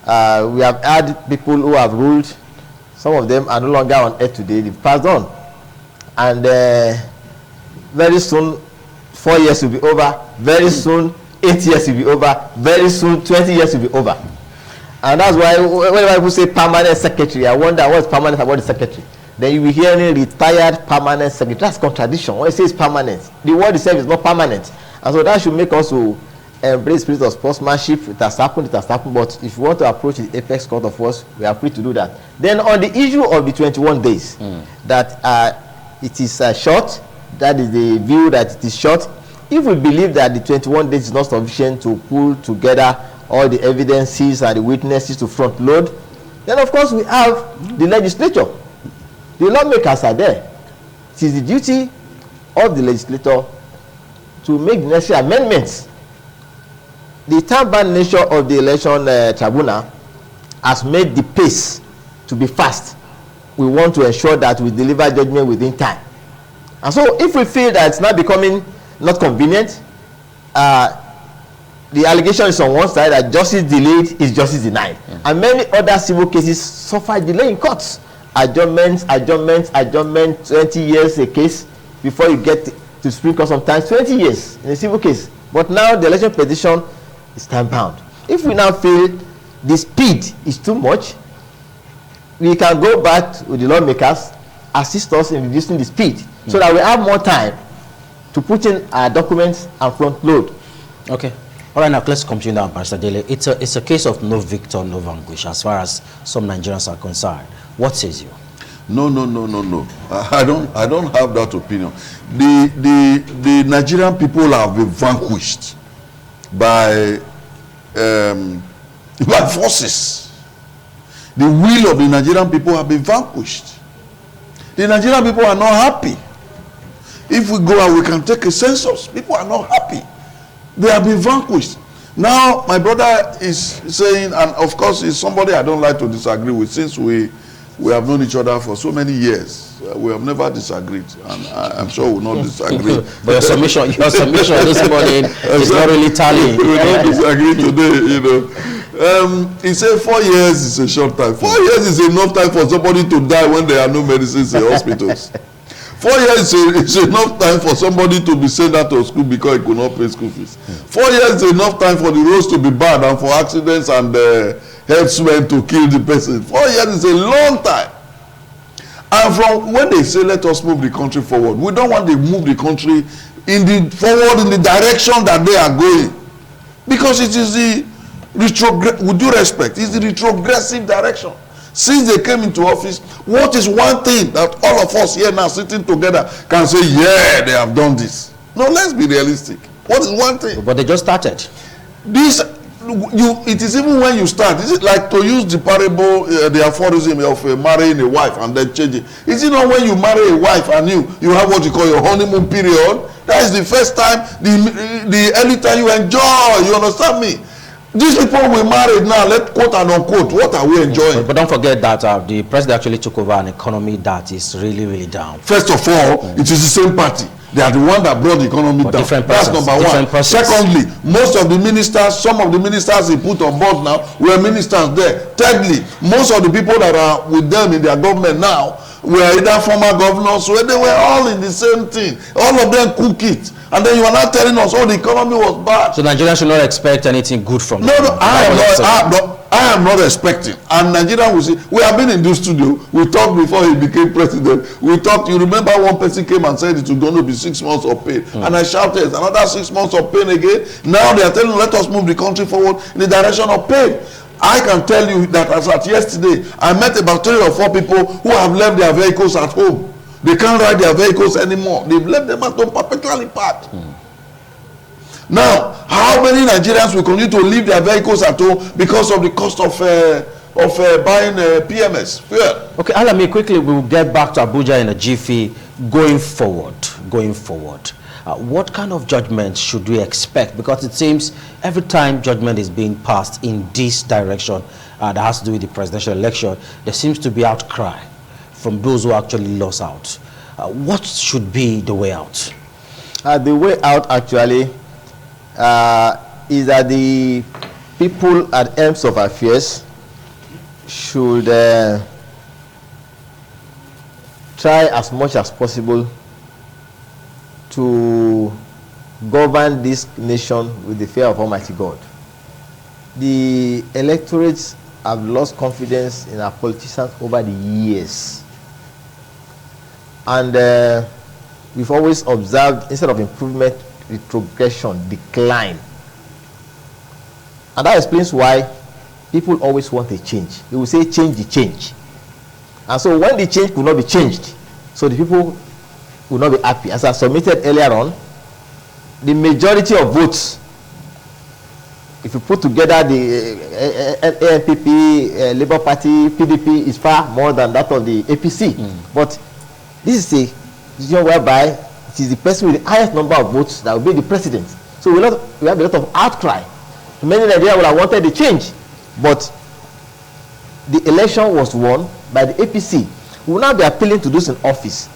We have had people who have ruled. Some of them are no longer on earth today. They've passed on. And very soon, 4 years will be over. Very soon, 8 years will be over. Very soon, 20 years will be over. And that's why whenever people say permanent secretary, I wonder what's permanent about the secretary. Then you will hear any retired permanent secretary. That's contradiction. When it says permanent, the word itself is not permanent. And so that should make us to embrace spirit of sportsmanship. It has happened, but if you want to approach the apex court of force, we are free to do that. Then on the issue of the 21 days, that it is short, that is the view that it is short. If we believe that the 21 days is not sufficient to pull together all the evidences and the witnesses to front load, then of course we have the legislature. The lawmakers are there. It is the duty of the legislator to make the necessary amendments. The time-bound nature of the election tribunal has made the pace to be fast. We want to ensure that we deliver judgment within time. And so if we feel that it's now becoming not convenient, the allegation is on one side that justice delayed is justice denied. And many other civil cases suffer delay in courts. Adjournment, 20 years a case before you get to Supreme Court, sometimes 20 years in a civil case. But now the election petition is time-bound. If we now feel the speed is too much, we can go back with the lawmakers, assist us in reducing the speed, so that we have more time to put in our documents and front load. Okay. All right, now let's continue now, Pastor Dele. It's a case of no victor, no vanquish, as far as some Nigerians are concerned. What says you? No. I don't have that opinion. The Nigerian people have been vanquished by forces. The will of the Nigerian people have been vanquished. The Nigerian people are not happy. If we go and we can take a census, people are not happy. They have been vanquished. Now, my brother is saying, and of course, it's somebody I don't like to disagree with, since we We have known each other for so many years. We have never disagreed, and I'm sure we will not disagree. But your submission this morning is not really tallying. We will not disagree today, you know. He said 4 years is a short time. 4 years is enough time for somebody to die when there are no medicines in hospitals. 4 years is enough time for somebody to be sent out of school because he could not pay school fees. 4 years is enough time for the roads to be bad and for accidents and herdsmen to kill the person. 4 years is a long time. And from when they say let us move the country forward, we don't want to move the country forward in the direction that they are going, because it is the with due respect, it's the retrogressive direction. Since they came into office, what is one thing that all of us here now sitting together can say, yeah, they have done this? No, let's be realistic. What is one thing? But they just started. It is even when you start. Is it like, to use the parable, the aphorism of marrying a wife and then changing? Is it not when you marry a wife and you have what you call your honeymoon period? That is the first time, the early time you enjoy. You understand me? These people we married now, let quote and unquote, what are we enjoying? But don't forget that the president actually took over an economy that is really, really down. First of all, it is the same party. They are the one that brought the economy down. That's number one. Secondly, most of the ministers, some of the ministers he put on board now were ministers there. Thirdly, most of the people that are with them in their government now were either former governors, so they were all in the same thing. All of them cook it. And then you are not telling us, oh, the economy was bad. So Nigerians should not expect anything good from them. No, I am not expecting. And Nigeria will see. We have been in this studio. We talked before he became president. We talked. You remember one person came and said it was going to be 6 months of pain. And I shouted, another 6 months of pain again. Now they are telling, let us move the country forward in the direction of pain. I can tell you that as at yesterday, I met about 3 or 4 people who have left their vehicles at home. They can't ride their vehicles anymore. They've left them at home perpetually parked. Now, how many Nigerians will continue to leave their vehicles at home because of the cost of buying PMS fuel? Okay, Alami, quickly, we'll get back to Abuja in a jiffy. Going forward, what kind of judgment should we expect? Because it seems every time judgment is being passed in this direction that has to do with the presidential election, there seems to be outcry from those who actually lost out. What should be the way out? The way out actually is that the people at helms of affairs should try as much as possible to govern this nation with the fear of Almighty God. The electorates have lost confidence in our politicians over the years. And we've always observed, instead of improvement, retrogression, decline. And that explains why people always want a change. They will say, change the change. And so when the change could not be changed, so the people will not be happy. As I submitted earlier on, the majority of votes, if you put together the ANPP, Labour Party, PDP, is far more than that of the APC. But this is a decision whereby it is the person with the highest number of votes that will be the president. So we have a lot of outcry. Many Nigerians would have wanted the change, but the election was won by the APC. We will now be appealing to those in office.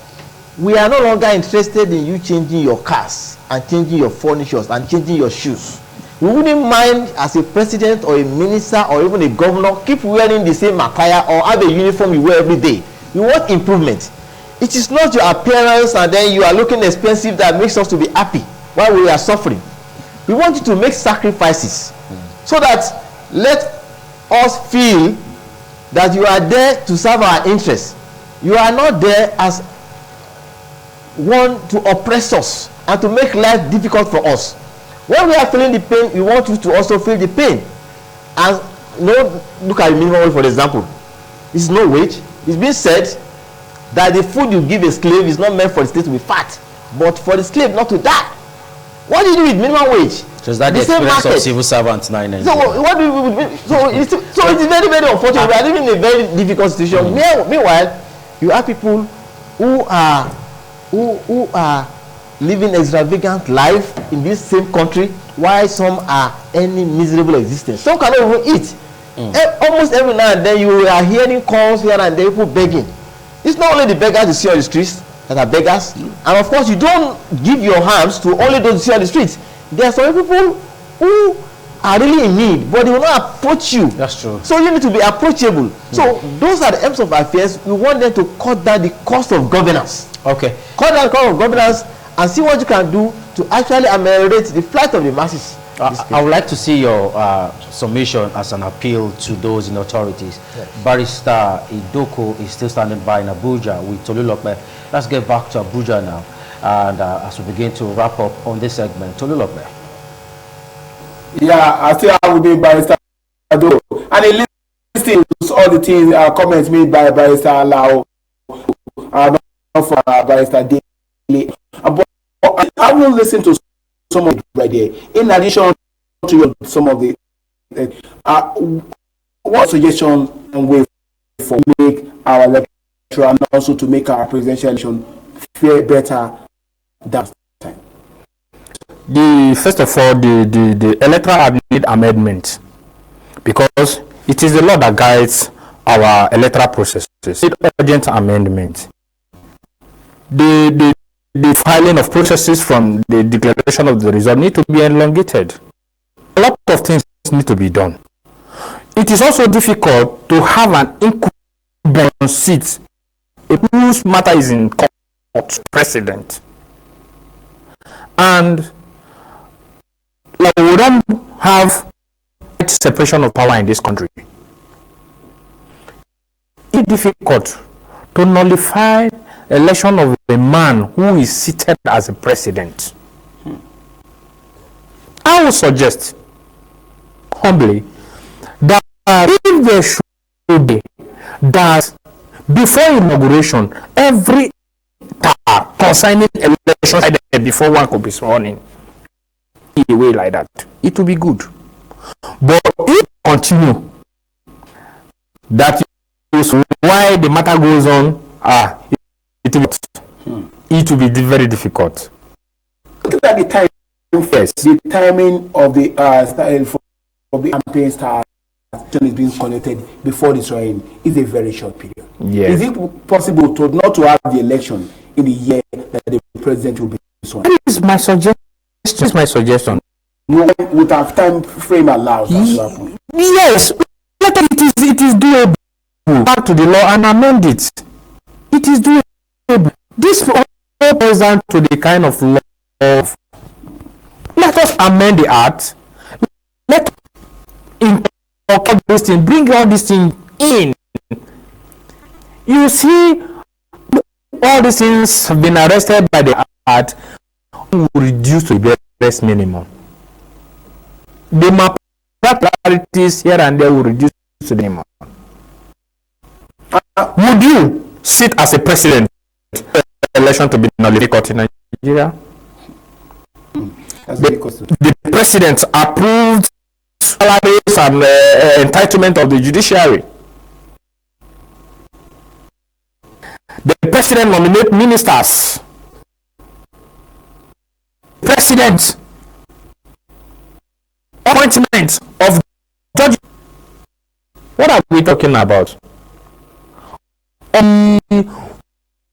We are no longer interested in you changing your cars and changing your furnitures and changing your shoes. We wouldn't mind, as a president or a minister or even a governor, keep wearing the same attire or have a uniform you wear every day. We want improvement. It is not your appearance and then you are looking expensive that makes us to be happy while we are suffering. We want you to make sacrifices so that let us feel that you are there to serve our interests. You are not there as one to oppress us and to make life difficult for us. When we are feeling the pain, we want you to also feel the pain. And look at the minimum wage, for example. This is no wage. It's been said that the food you give a slave is not meant for the slave to be fat, but for the slave not to die. What do you do with minimum wage? So is that the experience of civil servants now in Nigeria? So what do we so it is very, very unfortunate. We are living in a very difficult situation. Meanwhile, you have people who are living extravagant life in this same country, while some are earning miserable existence. Some cannot even eat. Almost every now and then you are hearing calls here and there, people begging. It's not only the beggars you see on the streets that are beggars, and of course you don't give your hands to only those you see on the streets. There are some people who are really in need, but they will not approach you. That's true. So you need to be approachable. So those are the aims of affairs. We want them to cut down the cost of governance. Okay. Cut down the cost of governance and see what you can do to actually ameliorate the plight of the masses. I would like to see your submission as an appeal to those in authorities. Yes. Barrister Idoko is still standing by in Abuja with Tolulope. Let's get back to Abuja now, and as we begin to wrap up on this segment, Tolulope. Yeah, I still have with me Barrister Idoko, and he listens to all the things, comments made by Barrister Lao, not for Barrister Daily. But I will listen to some of it right there. In addition to some of the what suggestions and way for make our electoral and also to make our presidential election fare better that time? First of all, the electoral act need amendment because it is the law that guides our electoral processes. It's urgent amendment. The filing of processes from the declaration of the result need to be elongated. A lot of things need to be done. It is also difficult to have an incumbent seat whose matter is in court precedent. And like, we don't have separation of power in this country. It's difficult to nullify election of a man who is seated as a president. I would suggest humbly that if there should be that before inauguration, every task concerning election before one could be sworn in a way like that, it will be good. But if continue, that is why the matter goes on. It will be very difficult. Look at the time first. The timing of the for the campaign start is being conducted before the swearing is a very short period. Yes. Is it possible to not to have the election in the year that the president will be sworn? That is my suggestion. This is my suggestion. No one would have time frame allows that to happen. Yes, it is doable. Back to the law and amend it. It is doable. This boils down to the kind of law. Let us amend the act. Let incorporate this thing, bring all this thing in. You see, all these things have been arrested by the act. Will reduce to the best minimum. The irregularities here and there will reduce to the minimum. Would you sit as a president election to be nullified in Nigeria? The president approved salaries and entitlement of the judiciary. The president nominate ministers. President appointment of judges. What are we talking about? Who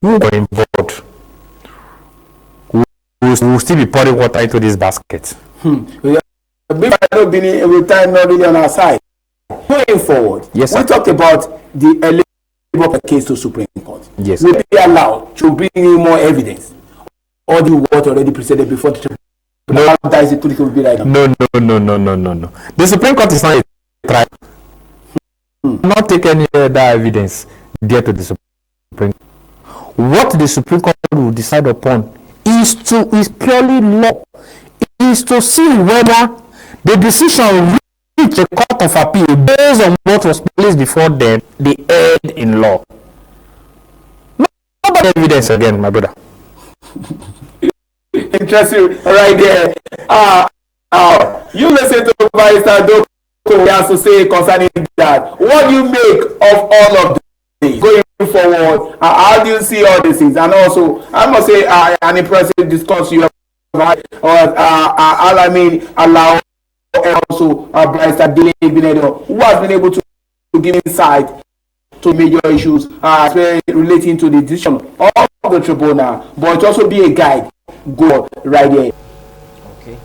are involved will still be pouring water into this basket. We have been with time not really on our side. Going forward, yes, we talked about the Labour case to Supreme Court. Yes, will be allowed to bring in more evidence, or the what already presented before the Tribunal? No, that is the political be right now. No. The Supreme Court is not a trial. Not take any other evidence there to the Supreme Court. What the Supreme Court will decide upon is purely law. Is to see whether the decision reached the Court of Appeal based on what was placed before them, they erred in law. Not about evidence again, my brother. Interesting, right there. You listen to Barrister Doko has to say concerning that. What do you make of all of this going forward? How do you see all these things? And also, I must say, an impressive discourse you have had, allow also Barrister Dele Ibinedo, who has been able to give insight to major issues relating to the decision of the tribunal, but also be a guide. Go right there. Okay,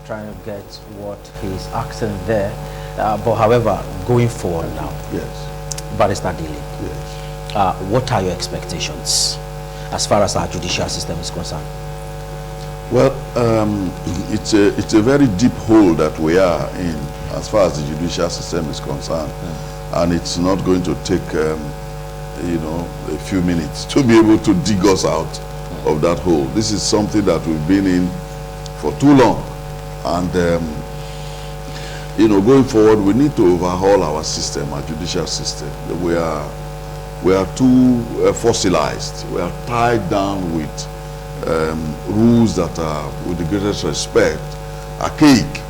trying to get what he's asking there, but however, going forward now, Yes. Barrister Dele, Yes. what are your expectations as far as our judicial system is concerned? Well, it's a very deep hole that we are in as far as the judicial system is concerned, and it's not going to take a few minutes to be able to dig us out of that hole. This is something that we've been in for too long, and going forward, we need to overhaul our system, our judicial system. We are too fossilized. We are tied down with rules that are, with the greatest respect, archaic.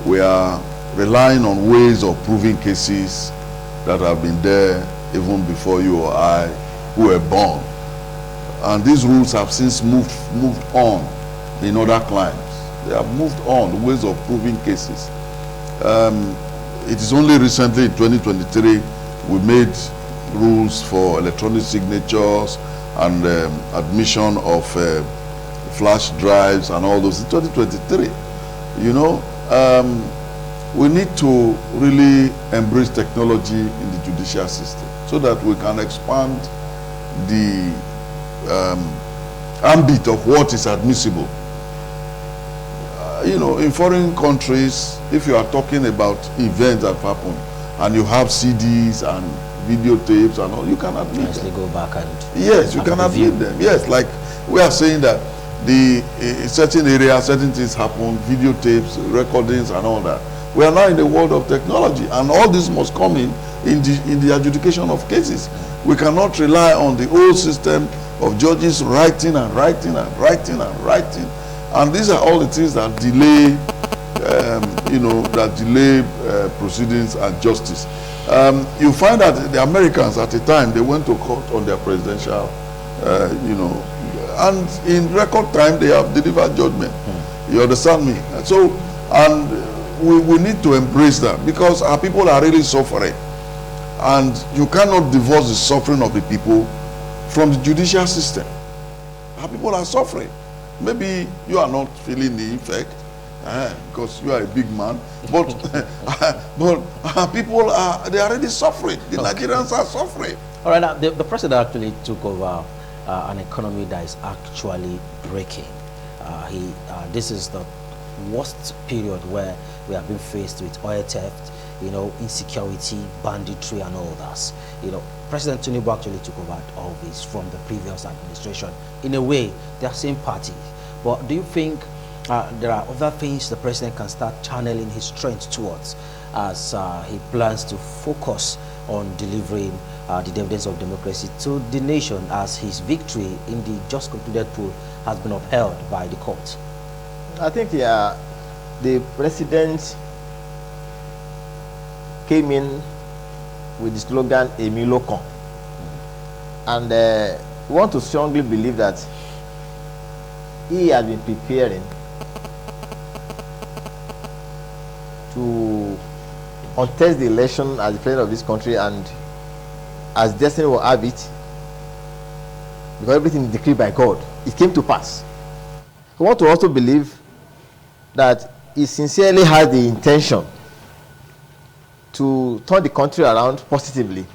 We are relying on ways of proving cases that have been there even before you or I who were born. And these rules have since moved on in other climes. They have moved on, the ways of proving cases. It is only recently in 2023 we made rules for electronic signatures and admission of flash drives and all those in 2023. We need to really embrace technology in the judicial system so that we can expand the ambit of what is admissible. In foreign countries, if you are talking about events that happen and you have CDs and videotapes and all, you can admit Actually go back and yes, you can admit them. Yes, like we are saying that certain areas, certain things happen, videotapes, recordings and all that. We are now in the world of technology, and all this must come in the adjudication of cases. We cannot rely on the old system of judges writing and writing and writing and writing. And these are all the things that delay, proceedings and justice. You find that the Americans at the time, they went to court on their presidential, and in record time they have delivered judgment. You understand me? So, and we need to embrace that, because our people are really suffering, and you cannot divorce the suffering of the people from the judicial system. Our people are suffering. Maybe you are not feeling the effect because you are a big man, but people they are already suffering. The Nigerians are suffering. All right, now the president actually took over an economy that is actually breaking. This is the worst period where we have been faced with oil theft, insecurity, banditry, and all that. President Tinubu actually took over all this from the previous administration. In a way, they are same party. But do you think there are other things the president can start channeling his strength towards as he plans to focus on delivering the dividends of democracy to the nation, as his victory in the just concluded poll has been upheld by the court? I think the president came in with the slogan "Emi Lokan," and we want to strongly believe that he has been preparing to contest the election as the president of this country, and as destiny will have it, because everything is decreed by God, it came to pass. We want to also believe that he sincerely has the intention to turn the country around positively.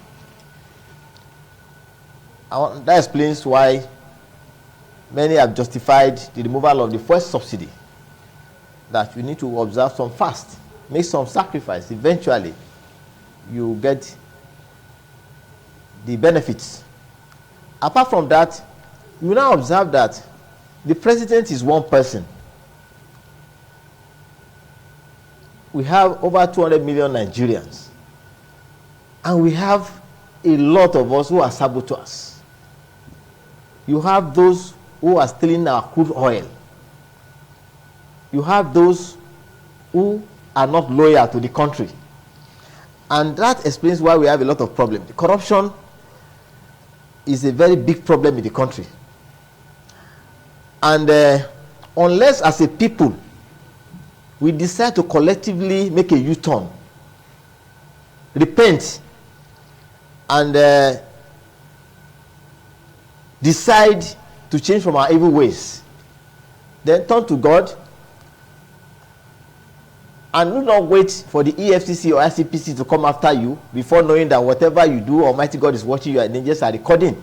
That explains why many have justified the removal of the first subsidy, that you need to observe some fast, make some sacrifice. Eventually, you get the benefits. Apart from that, you now observe that the president is one person. We have over 200 million Nigerians, and we have a lot of us who are saboteurs. You have those who are stealing our crude oil. You have those who are not loyal to the country. And that explains why we have a lot of problems. The corruption is a very big problem in the country. And unless as a people we decide to collectively make a U-turn, repent, and decide to change from our evil ways, then turn to God and do not wait for the EFCC or ICPC to come after you before knowing that whatever you do, Almighty God is watching you and angels are recording.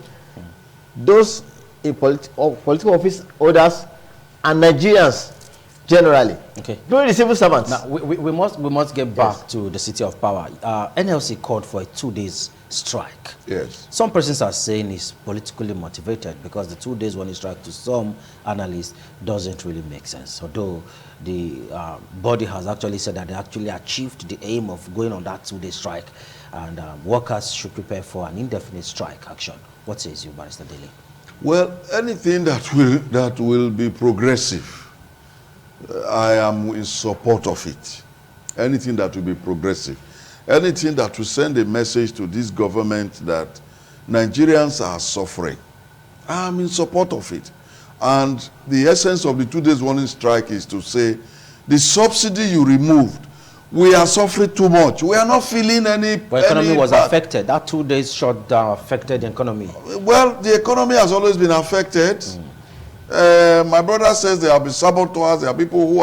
Those in political office holders and Nigerians generally, including the civil servants. Now, we must get back to the city of power. NLC called for a 2 days strike. Yes. Some persons are saying it's politically motivated because the 2 days one strike to some analysts doesn't really make sense. Although the body has actually said that they actually achieved the aim of going on that 2 day strike, and workers should prepare for an indefinite strike action. What says you, Barrister Daly? Well, anything that will be progressive, I am in support of it. Anything that will be progressive. Anything that will send a message to this government that Nigerians are suffering, I am in support of it. And the essence of the 2 days warning strike is to say, the subsidy you removed, we are suffering too much. We are not feeling any... But economy was affected. That 2 days shutdown affected the economy. Well, the economy has always been affected. My brother says there will be saboteurs, there are people who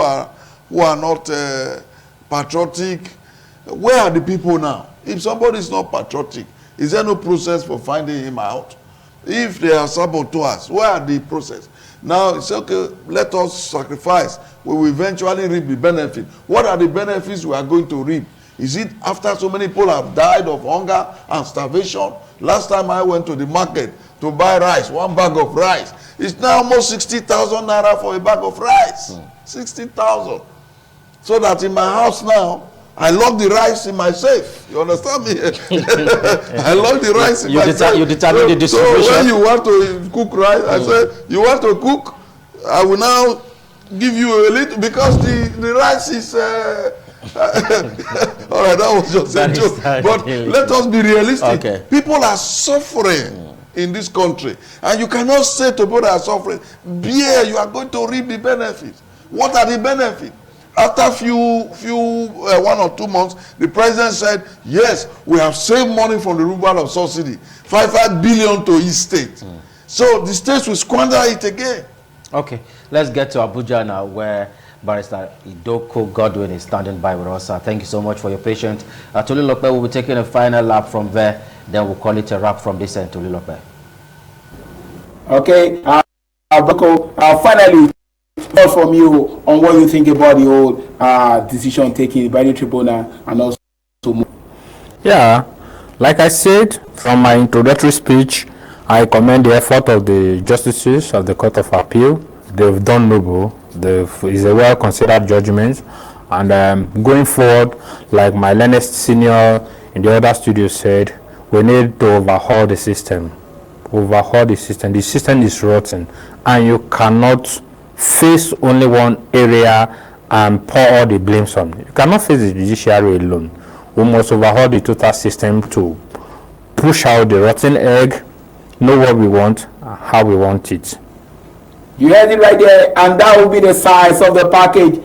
are not patriotic. Where are the people now? If somebody is not patriotic, is there no process for finding him out? If there are saboteurs, where are the process? Now it's okay, let us sacrifice. We will eventually reap the benefit. What are the benefits we are going to reap? Is it after so many people have died of hunger and starvation? Last time I went to the market to buy rice, 1 bag of rice, it's now almost 60,000 naira for a bag of rice. 60,000. So that in my house now, I lock the rice in my safe. You understand me? I lock the rice in my safe. You determine the distribution. So when you want to cook rice, I said, you want to cook? I will now give you a little, because the rice is... all right, that was just a joke. But let us be realistic. Okay. People are suffering in this country. And you cannot say to people that are suffering, beer, you are going to reap the benefits. What are the benefits? After 1 or 2 months, the president said, yes, we have saved money from the removal of subsidy, 5 billion to each state. So the states will squander it again. Okay, let's get to Abuja now, where Barrister Idoko Godwin is standing by with us. Thank you so much for your patience. Tolu Lope will be taking a final lap from there. Then we'll call it a wrap from this end, Tolu Lope. Okay, finally, from you on what you think about the whole decision taken by the tribunal and also. Yeah, like I said from my introductory speech, I commend the effort of the justices of the Court of Appeal. They've done noble. It's a well-considered judgment. And going forward, like my learned senior in the other studio said, we need to overhaul the system. Overhaul the system. The system is rotten, and you cannot face only one area and pour all the blames on. You cannot face the judiciary alone. We must overhaul the total system to push out the rotten egg, know what we want, how we want it. You heard it right there, and that will be the size of the package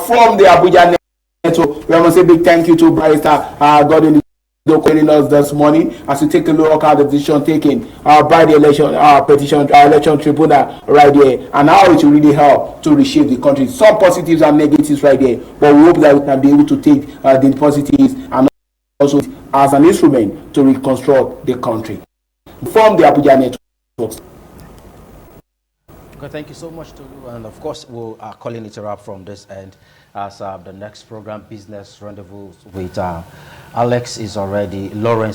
from the Abuja Network. We want to say big thank you to Barrister Godwin joining us this morning as we take a look at the decision taken by the election tribunal right there, and how it will really help to reshape the country. Some positives and negatives right there, but we hope that we can be able to take the positives and also as an instrument to reconstruct the country. From the Abuja Network. Okay, thank you so much, Tolu, and of course we'll calling it a wrap from this end. As the next program, Business Rendezvous with Lawrence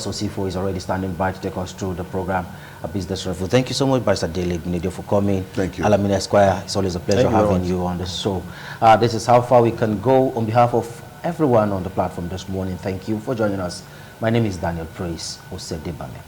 Osifo is already standing by to take us through the program, Business Rendezvous. Thank you so much, Barrister Daly for coming. Thank you. Alamina Esquire, it's always a pleasure having you on the show. This is how far we can go. On behalf of everyone on the platform this morning, thank you for joining us. My name is Daniel Praise Osedebame.